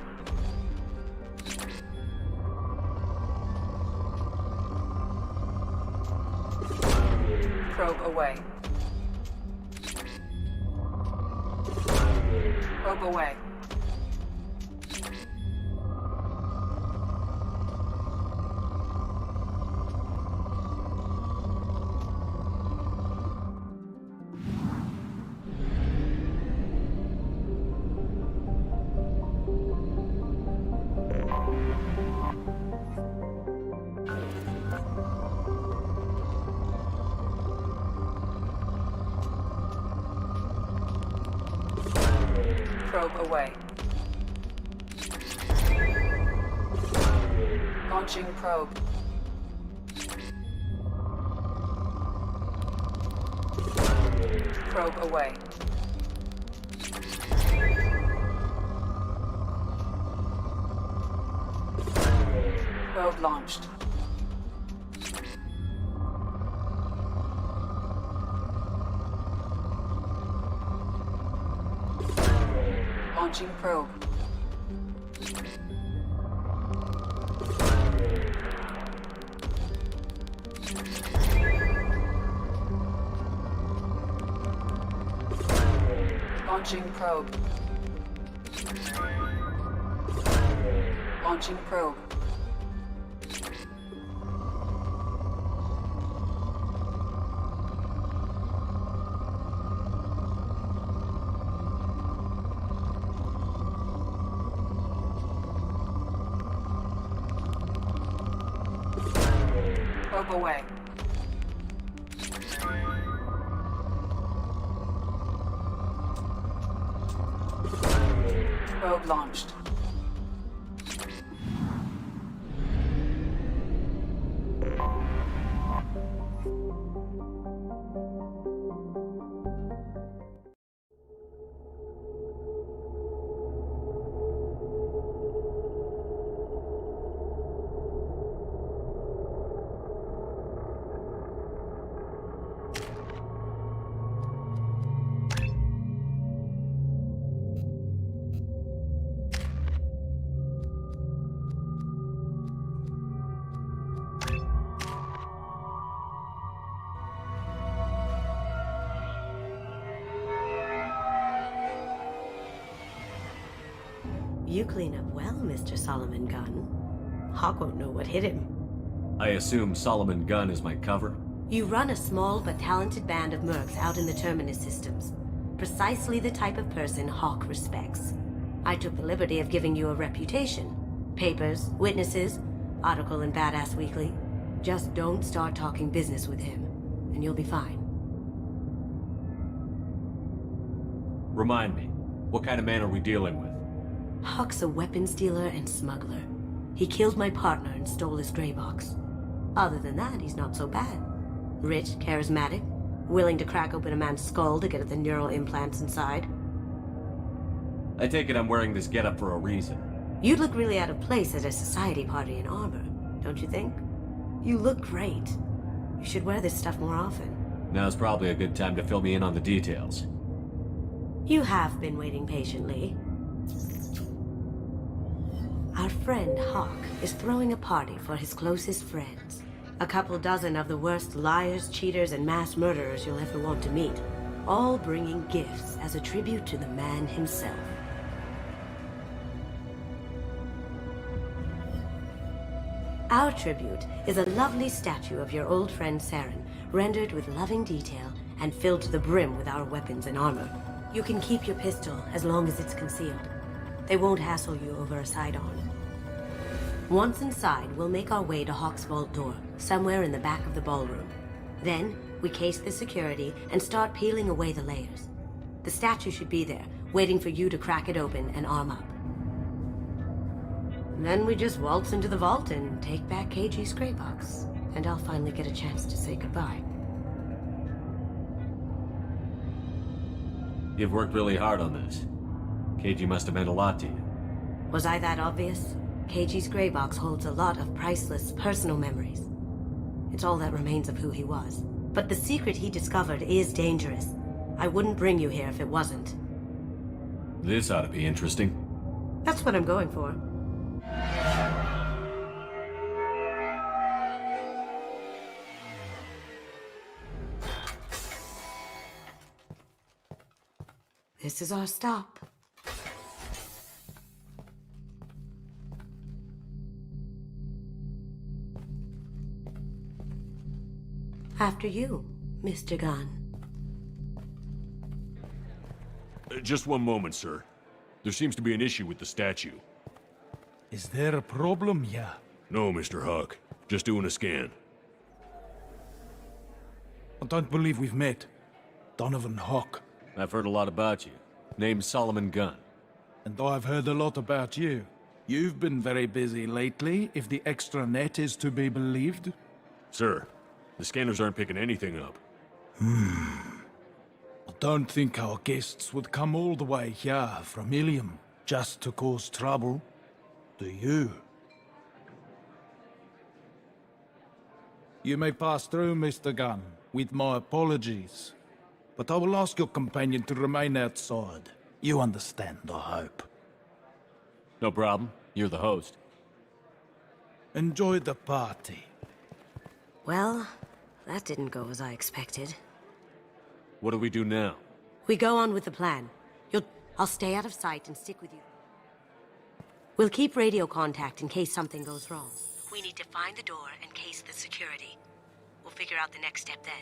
Probe away. Probe away. Probe away. Launching probe. Probe away. Probe launched. Launching probe. Launching probe. Launching probe. Probe away. Probe launched. You clean up well, Mr. Solomon Gunn. Hawk won't know what hit him. I assume Solomon Gunn is my cover? You run a small but talented band of mercs out in the Terminus systems. Precisely the type of person Hawk respects. I took the liberty of giving you a reputation. Papers, witnesses, article in Badass Weekly. Just don't start talking business with him, and you'll be fine. Remind me, what kind of man are we dealing with? Hawk's a weapons dealer and smuggler. He killed my partner and stole his gray box. Other than that, he's not so bad. Rich, charismatic, willing to crack open a man's skull to get at the neural implants inside. I take it I'm wearing this getup for a reason. You'd look really out of place at a society party in armor, don't you think? You look great. You should wear this stuff more often. Now's probably a good time to fill me in on the details. You have been waiting patiently. Our friend Hawk is throwing a party for his closest friends. A couple dozen of the worst liars, cheaters, and mass murderers you'll ever want to meet. All bringing gifts as a tribute to the man himself. Our tribute is a lovely statue of your old friend Saren, rendered with loving detail and filled to the brim with our weapons and armor. You can keep your pistol as long as it's concealed. They won't hassle you over a side-on. Once inside, we'll make our way to Hawk's vault door, somewhere in the back of the ballroom. Then, we case the security and start peeling away the layers. The statue should be there, waiting for you to crack it open and arm up. Then we just waltz into the vault and take back KG's gray box. And I'll finally get a chance to say goodbye. You've worked really hard on this. KG must have meant a lot to you. Was I that obvious? KG's gray box holds a lot of priceless personal memories. It's all that remains of who he was. But the secret he discovered is dangerous. I wouldn't bring you here if it wasn't. This ought to be interesting. That's what I'm going for. This is our stop. After you, Mr. Gunn. Just one moment, sir. There seems to be an issue with the statue. Is there a problem, yeah? No, Mr. Hawk. Just doing a scan. I don't believe we've met. Donovan Hawk. I've heard a lot about you. Name's Solomon Gunn. And I've heard a lot about you. You've been very busy lately, if the extranet is to be believed. Sir, the scanners aren't picking anything up. I don't think our guests would come all the way here from Ilium just to cause trouble. Do you? You may pass through, Mr. Gunn, with my apologies. But I will ask your companion to remain outside. You understand, I hope. No problem. You're the host. Enjoy the party. Well, that didn't go as I expected. What do we do now? We go on with the plan. I'll stay out of sight and stick with you. We'll keep radio contact in case something goes wrong. We need to find the door and case the security. We'll figure out the next step then.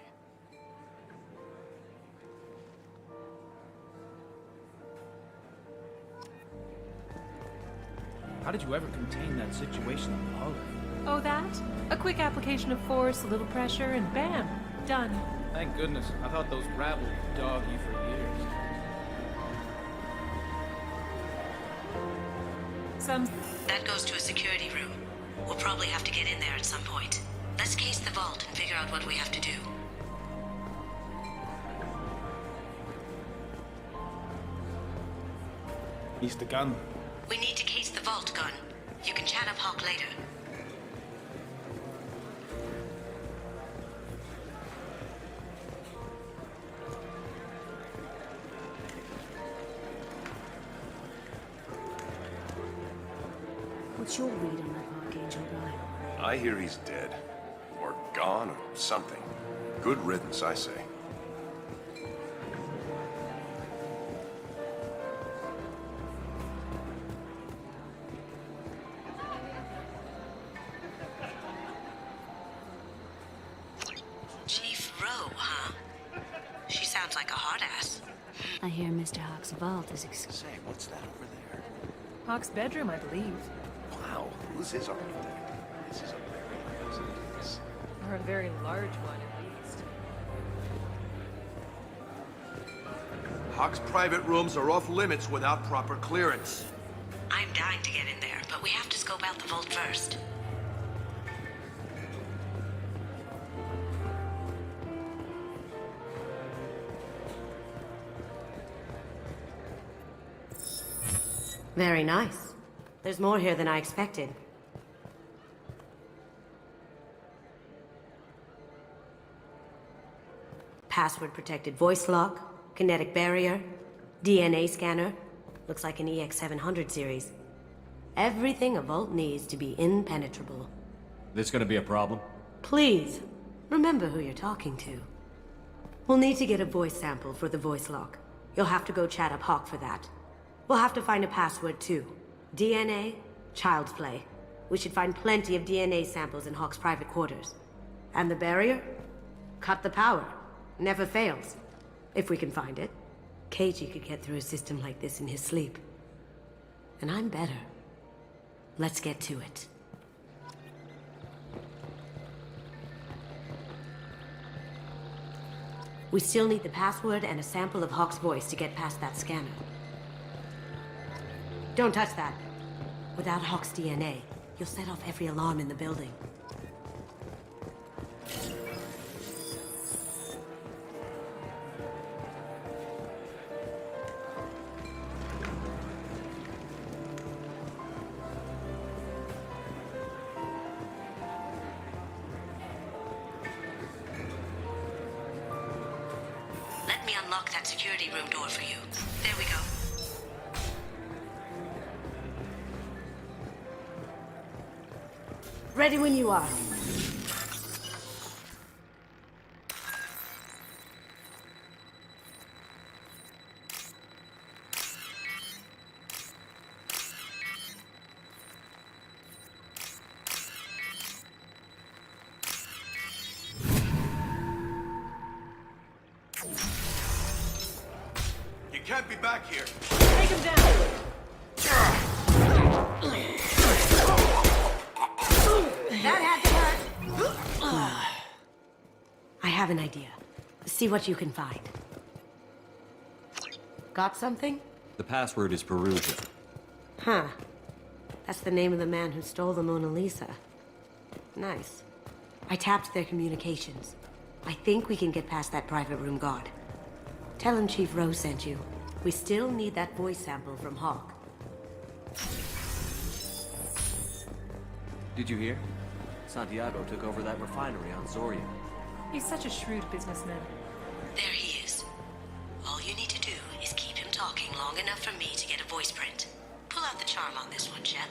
How did you ever contain that situation on the hallway? Oh, that? A quick application of force, a little pressure, and bam! Done. Thank goodness. I thought those rabble would dog you for years. That goes to a security room. We'll probably have to get in there at some point. Let's case the vault and figure out what we have to do. Mr. Gunn. We need to case the vault, Gunn. You can chat up Hawk later. What's your read on that Archangel guy? I hear he's dead. Or gone, or something. Good riddance, I say. Chief Rowe, huh? She sounds like a hard ass. I hear Mr. Hawk's vault is Say, what's that over there? Hawk's bedroom, I believe. Wow, who's his architect? This is a very nice residence. Or a very large one, at least. Hawk's private rooms are off limits without proper clearance. I'm dying to get in there, but we have to scope out the vault first. Very nice. There's more here than I expected. Password-protected voice lock, kinetic barrier, DNA scanner. Looks like an EX700 series. Everything a vault needs to be impenetrable. This gonna be a problem? Please, remember who you're talking to. We'll need to get a voice sample for the voice lock. You'll have to go chat up Hawk for that. We'll have to find a password too. DNA, child's play. We should find plenty of DNA samples in Hawk's private quarters. And the barrier? Cut the power. Never fails. If we can find it. KG could get through a system like this in his sleep. And I'm better. Let's get to it. We still need the password and a sample of Hawk's voice to get past that scanner. Don't touch that. Without Hawk's DNA, you'll set off every alarm in the building. Let me unlock that security room door for you. There we go. Ready when you are. You can't be back here. Take him down! That had to hurt. I have an idea. See what you can find. Got something? The password is Perugia. Huh. That's the name of the man who stole the Mona Lisa. Nice. I tapped their communications. I think we can get past that private room guard. Tell him Chief Rose sent you. We still need that voice sample from Hawk. Did you hear? Santiago took over that refinery on Zoria. He's such a shrewd businessman. There he is. All you need to do is keep him talking long enough for me to get a voice print. Pull out the charm on this one, Shep.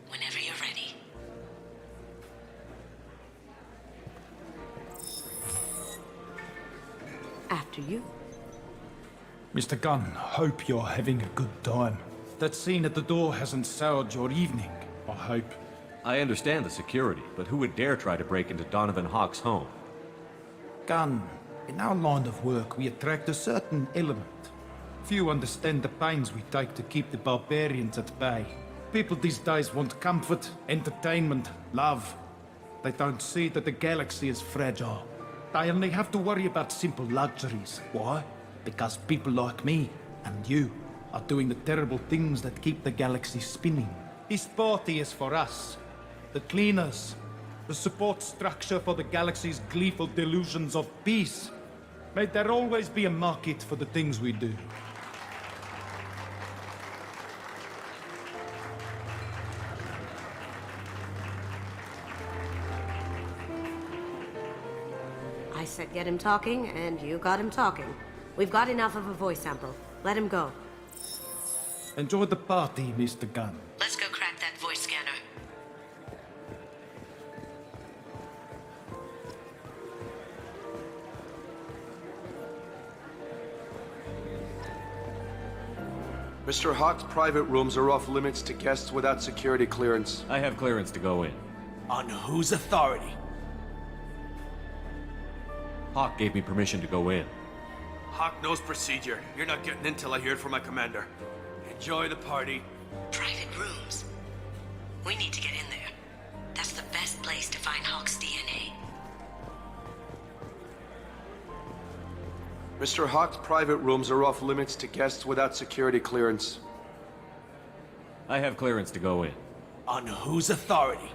Whenever you're ready. After you. Mr. Gunn, hope you're having a good time. That scene at the door hasn't soured your evening, I hope. I understand the security, but who would dare try to break into Donovan Hawk's home? Gunn, in our line of work, we attract a certain element. Few understand the pains we take to keep the barbarians at bay. People these days want comfort, entertainment, love. They don't see that the galaxy is fragile. They only have to worry about simple luxuries. Why? Because people like me and you are doing the terrible things that keep the galaxy spinning. This party is for us, the cleaners, the support structure for the galaxy's gleeful delusions of peace. May there always be a market for the things we do. I said get him talking, and you got him talking. We've got enough of a voice sample. Let him go. Enjoy the party, Mr. Gunn. Let's go crack that voice scanner. Mr. Hawk's private rooms are off limits to guests without security clearance. I have clearance to go in. On whose authority? Hawk gave me permission to go in. Hawk knows procedure. You're not getting in till I hear it from my commander. Enjoy the party. Private rooms. We need to get in there. That's the best place to find Hawk's DNA. Mr. Hawk's private rooms are off limits to guests without security clearance. I have clearance to go in. On whose authority?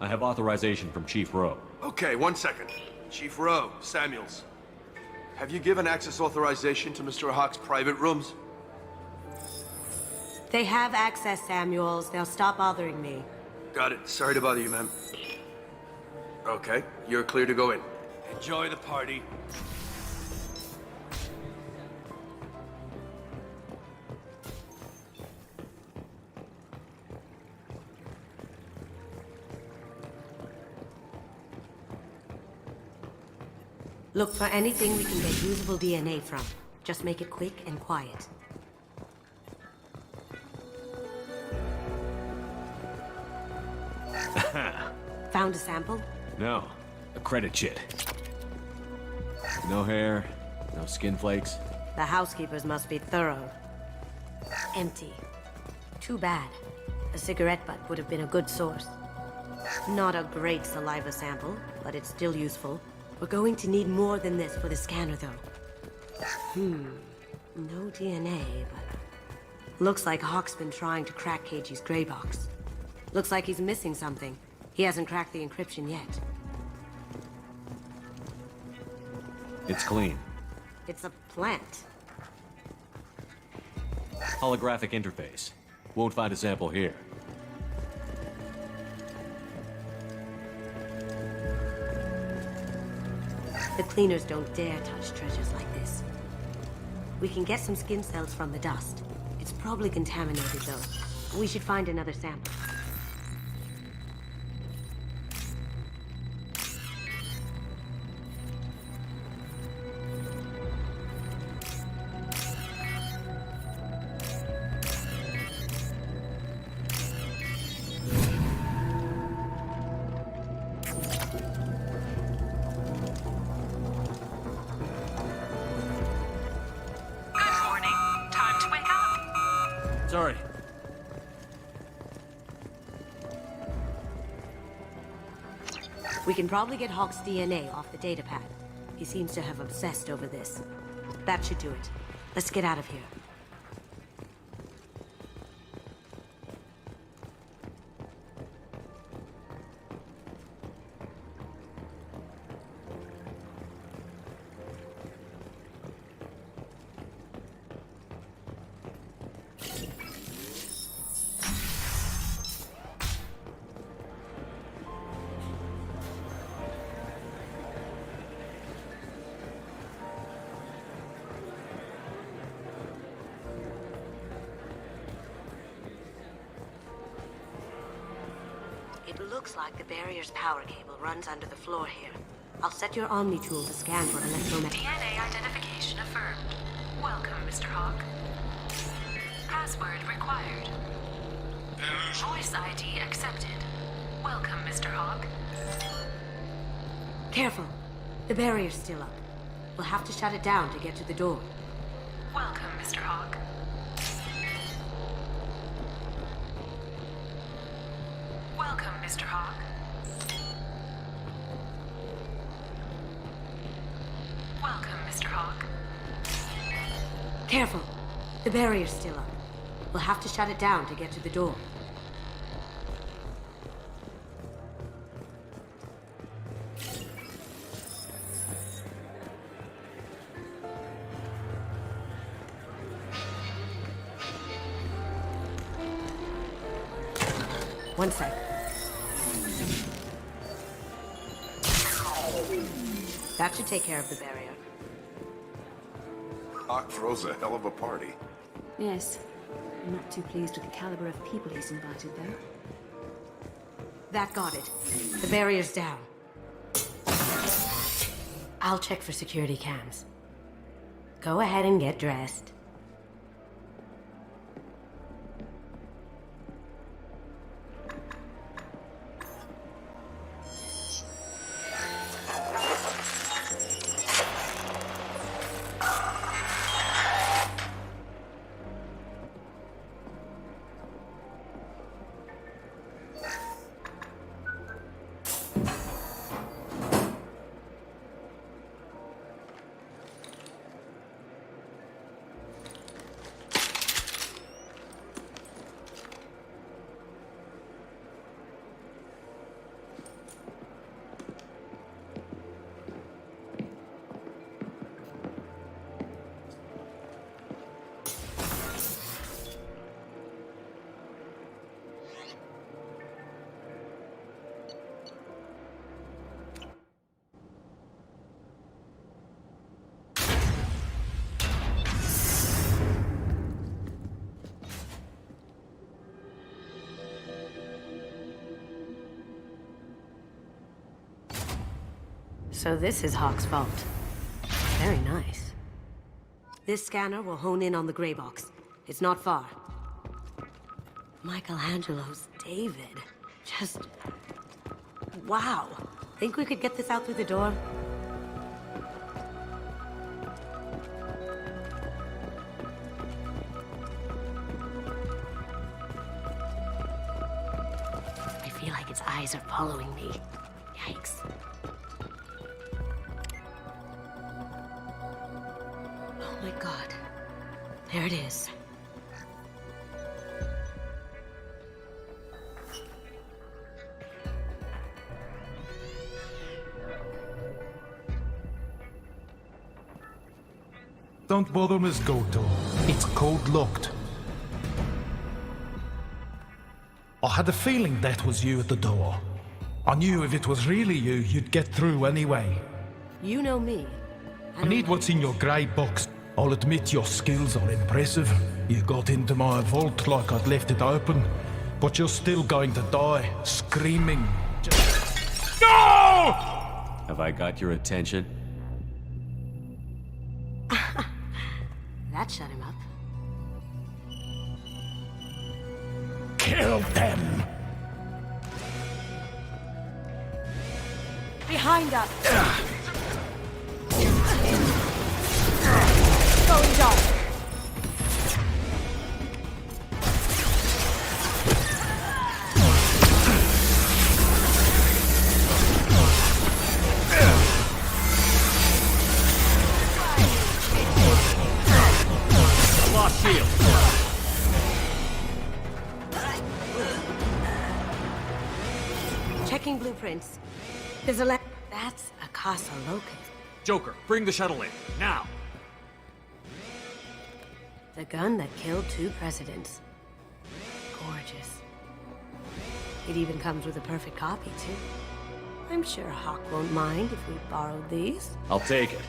I have authorization from Chief Rowe. Okay, 1 second. Chief Rowe, Samuels. Have you given access authorization to Mr. Hawk's private rooms? They have access, Samuels. They'll stop bothering me. Got it. Sorry to bother you, ma'am. Okay, you're clear to go in. Enjoy the party. Look for anything we can get usable DNA from. Just make it quick and quiet. Found a sample? No, a credit chit. No hair, no skin flakes. The housekeepers must be thorough. Empty. Too bad. A cigarette butt would have been a good source. Not a great saliva sample, but it's still useful. We're going to need more than this for the scanner, though. No DNA, but... Looks like Hawk's been trying to crack KG's gray box. Looks like he's missing something. He hasn't cracked the encryption yet. It's clean. It's a plant. Holographic interface. Won't find a sample here. The cleaners don't dare touch treasures like this. We can get some skin cells from the dust. It's probably contaminated, though. We should find another sample. Sorry. We can probably get Hawk's DNA off the datapad. He seems to have obsessed over this. That should do it. Let's get out of here. It looks like the barrier's power cable runs under the floor here. I'll set your Omni tool to scan for electromagnetic. DNA identification affirmed. Welcome, Mr. Hawk. Password required. Voice ID accepted. Welcome, Mr. Hawk. Careful. The barrier's still up. We'll have to shut it down to get to the door. Welcome, Mr. Hawk. Welcome, Mr. Hawk. Welcome, Mr. Hawk. Careful. The barrier's still up. We'll have to shut it down to get to the door. One sec. That should take care of the barrier. Hawk throws a hell of a party. Yes. I'm not too pleased with the caliber of people he's invited, though. That got it. The barrier's down. I'll check for security cams. Go ahead and get dressed. So this is Hawk's vault. Very nice. This scanner will hone in on the gray box. It's not far. Michelangelo's David. Just... wow. Think we could get this out through the door? I feel like its eyes are following me. Yikes. Oh my god. There it is. Don't bother, Miss Goto. It's code locked. I had a feeling that was you at the door. I knew if it was really you, you'd get through anyway. You know me. I need what's in your grey box. I'll admit your skills are impressive. You got into my vault like I'd left it open, but you're still going to die, screaming. No! Have I got your attention? That shut him up. Kill them! Behind us! Going dark! Lost shield. Checking blueprints. There's that's a Casa Locust. Joker, bring the shuttle in, now! The gun that killed 2 presidents. Gorgeous. It even comes with a perfect copy, too. I'm sure Hawk won't mind if we borrowed these. I'll take it.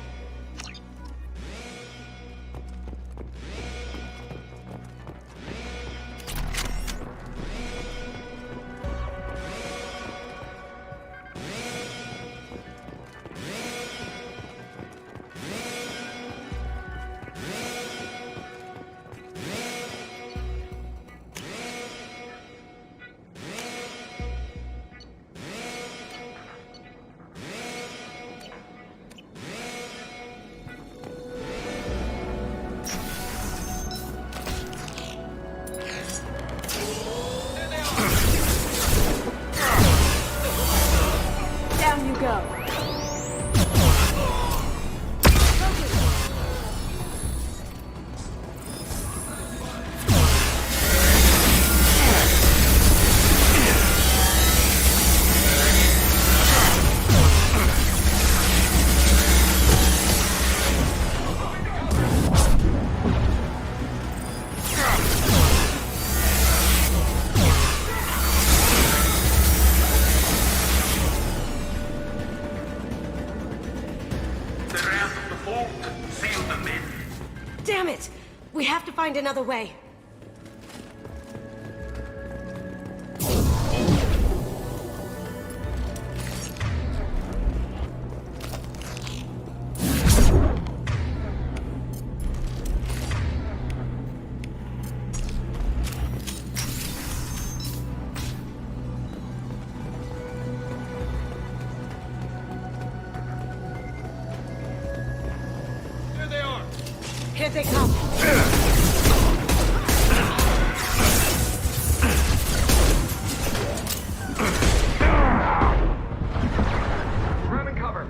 go. Damn it! We have to find another way. Here they come. Run and cover.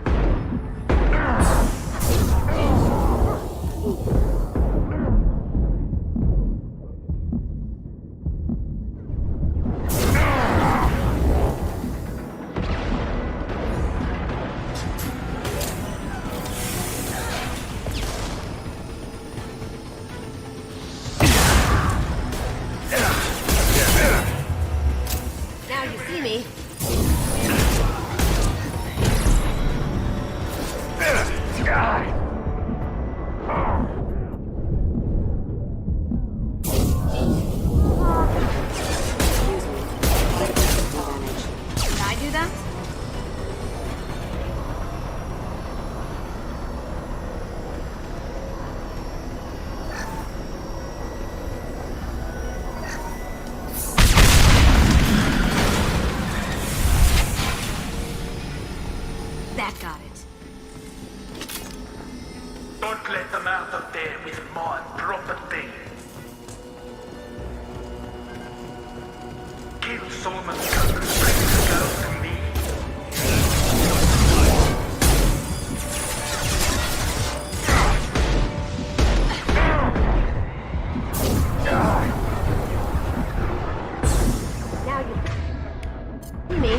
Now you see me. Can I do that? That got it. Don't let them out of there with my property. Kill Solomon Cutter, bring the girl to me. Now you see me.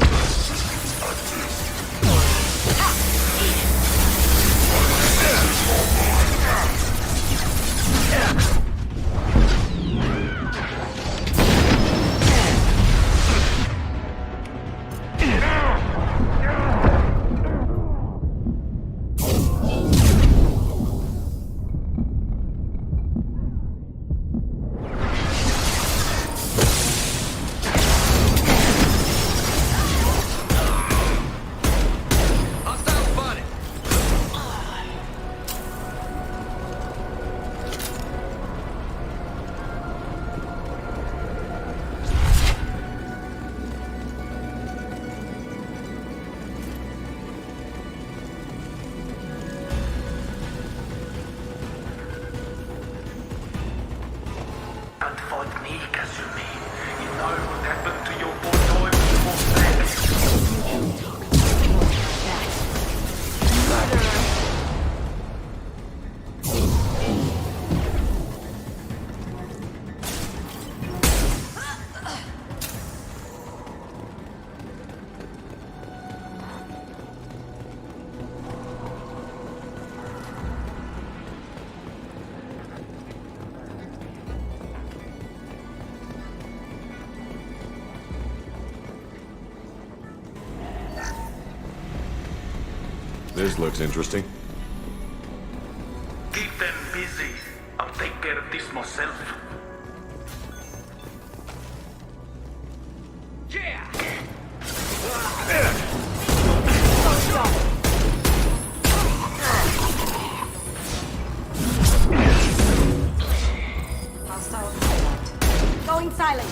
Don't fight me, Kazumi. You know what happened to your boy before that. This looks interesting. Keep them busy. I'll take care of this myself. Going silent.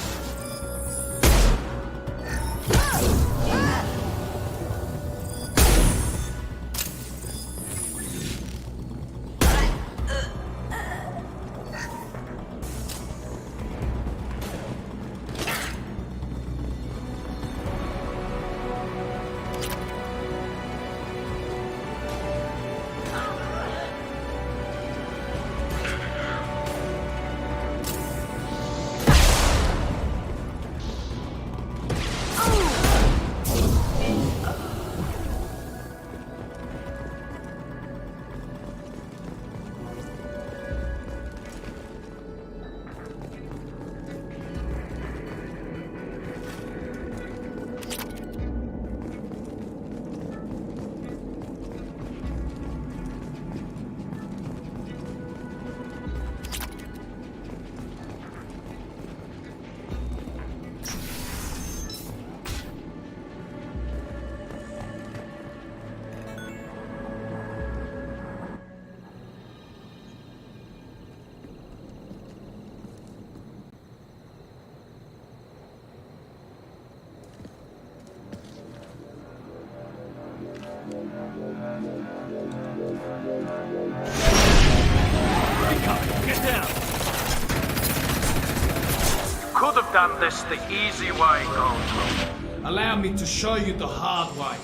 done this the easy way, Goldblum. Allow me to show you the hard way.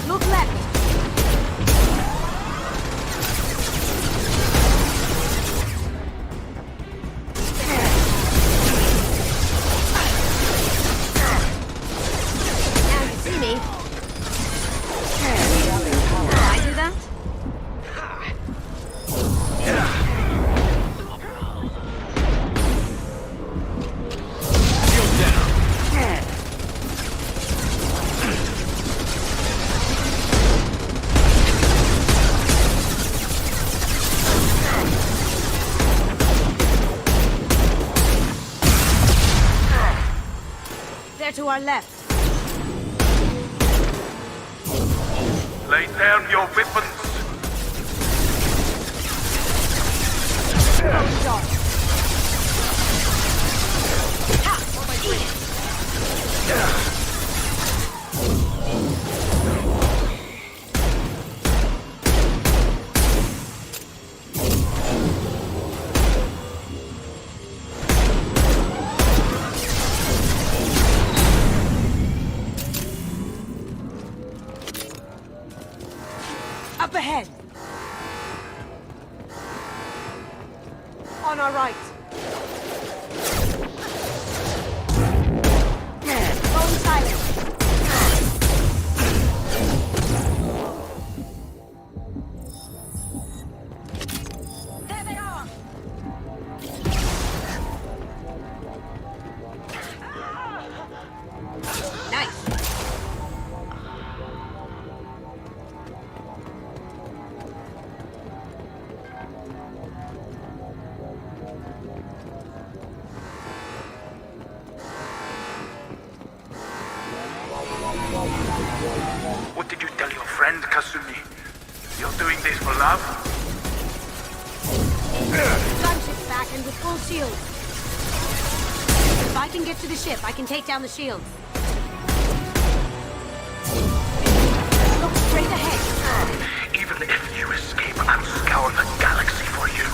Look left. Now you see me. I do that? They're to our left. Lay down your weapons. Up ahead. On our right. Going silent. There they are. Nice. What did you tell your friend, Kasumi? You're doing this for love? Gunship's back and with full shields. If I can get to the ship, I can take down the shields. Look straight ahead. Even if you escape, I'll scour the galaxy for you.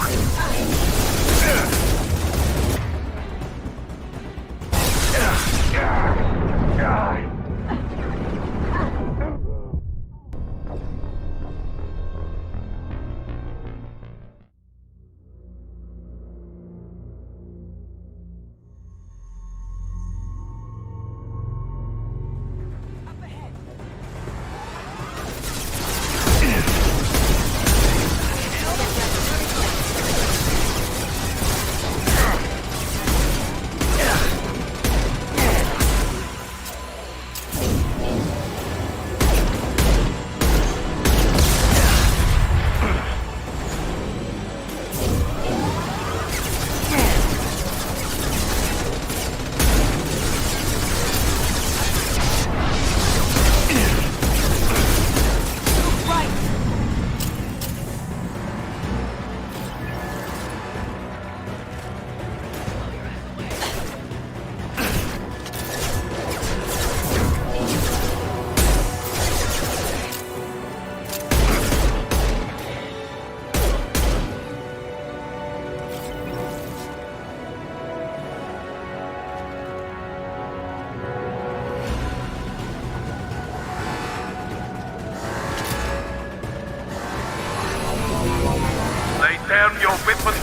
Down your weapons!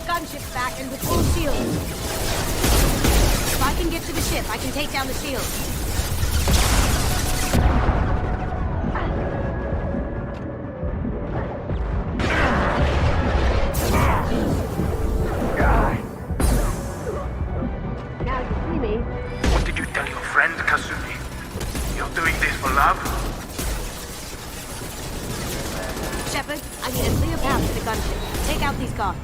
Gunship's back and with full shields. If I can get to the ship, I can take down the shields. Now you see me. What did you tell your friend, Kasumi? You're doing this for love? Shepard, I need a clear path to the gunship. Take out these guards.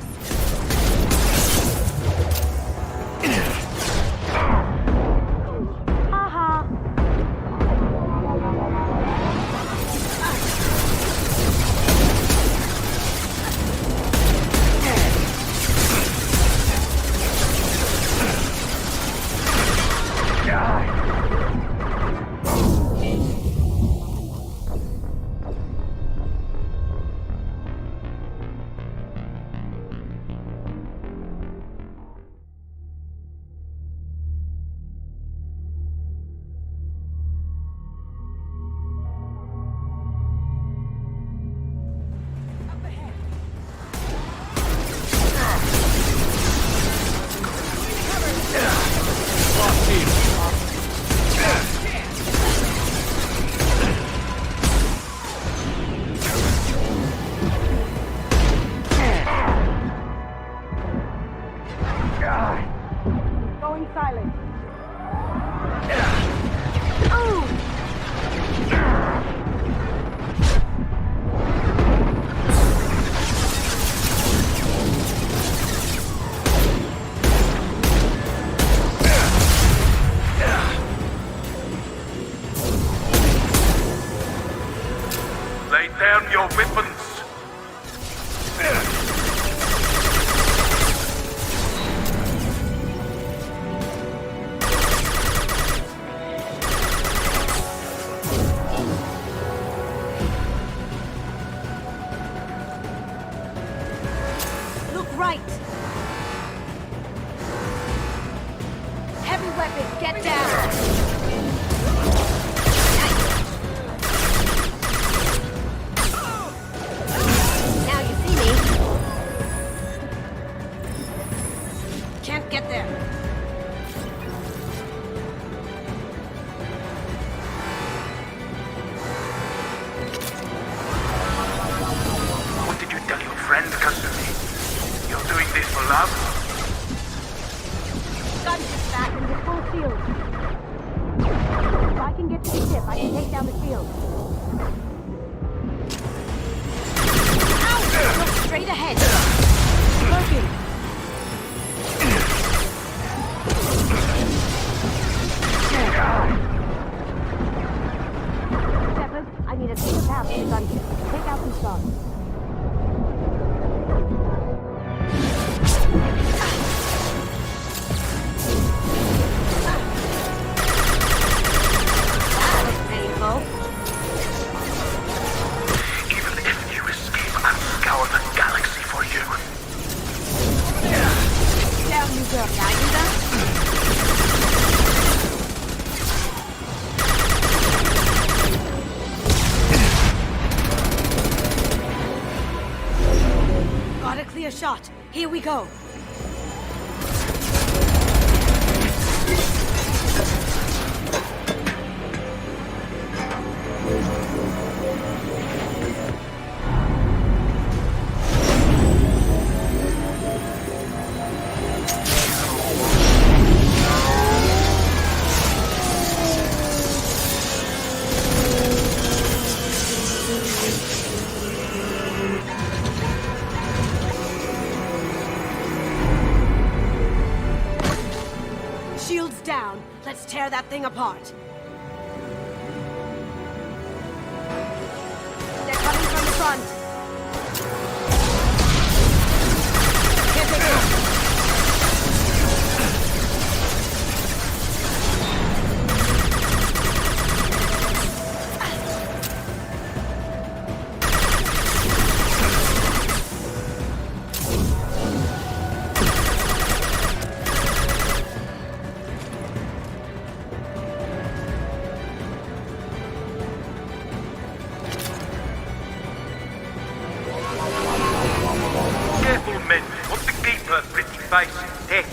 your weapons! Look right! Heavy weapon, get down! Now you see me. Can't get there. What did you tell your friend, Kasumi? You're doing this for love? Gun gets back into full shield. If I can get to the ship, I can take down the shield. Ow! Look straight ahead. Lurking. Shepard, I need a clear path to the gunship. Take out these guns. That was painful. Even if you escape, I'll scour the galaxy for you. Down you go. Now you done? Got a clear shot. Here we go. Shields down. Let's tear that thing apart. They're coming from the front. Here they go. Careful, men. What's the keeper, pretty face? Heck.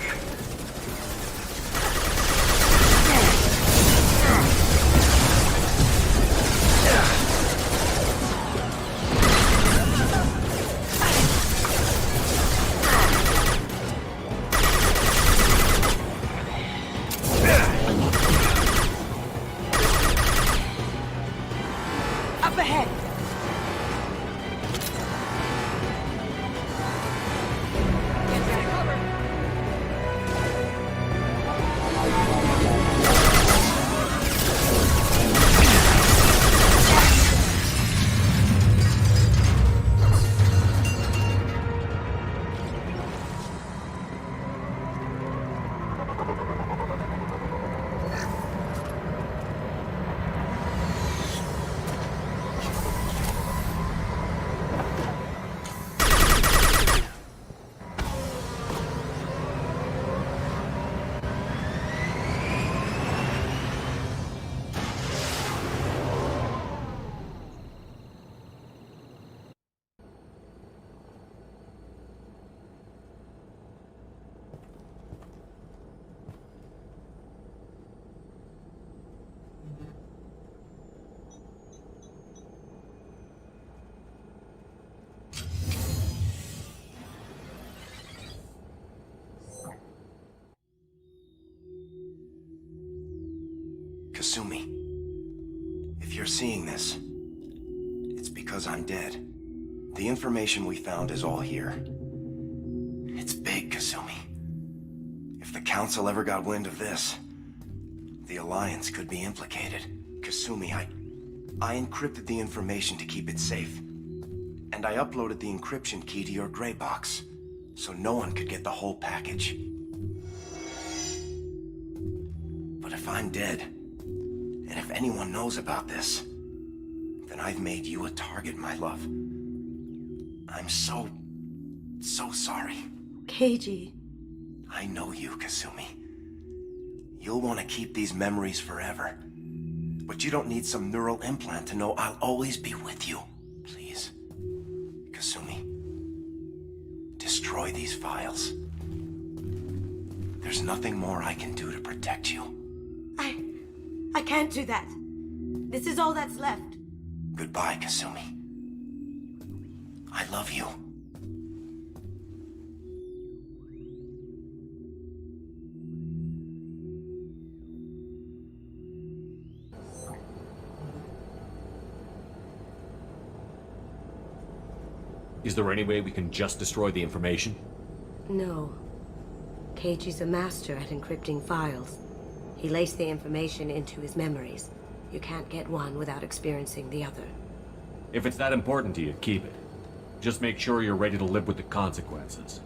Up ahead. Kasumi, if you're seeing this, it's because I'm dead. The information we found is all here. It's big, Kasumi. If the Council ever got wind of this, the Alliance could be implicated. Kasumi, I encrypted the information to keep it safe. And I uploaded the encryption key to your gray box, so no one could get the whole package. But if I'm dead, and if anyone knows about this, then I've made you a target, my love. I'm so sorry. Keiji. I know you, Kasumi. You'll want to keep these memories forever. But you don't need some neural implant to know I'll always be with you. Please, Kasumi, destroy these files. There's nothing more I can do to protect you. I can't do that. This is all that's left. Goodbye, Kasumi. I love you. Is there any way we can just destroy the information? No. Keiji's a master at encrypting files. He laced the information into his memories. You can't get one without experiencing the other. If it's that important to you, keep it. Just make sure you're ready to live with the consequences.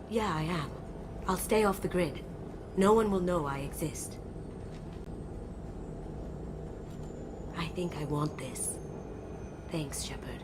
Yeah, I am. I'll stay off the grid. No one will know I exist. I think I want this. Thanks, Shepard.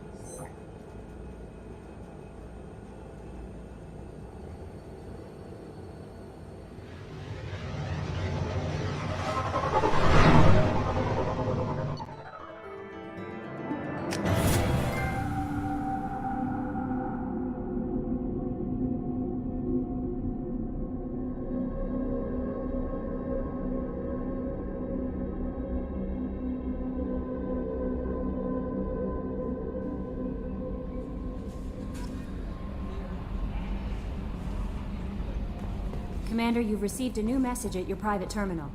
Commander, you've received a new message at your private terminal.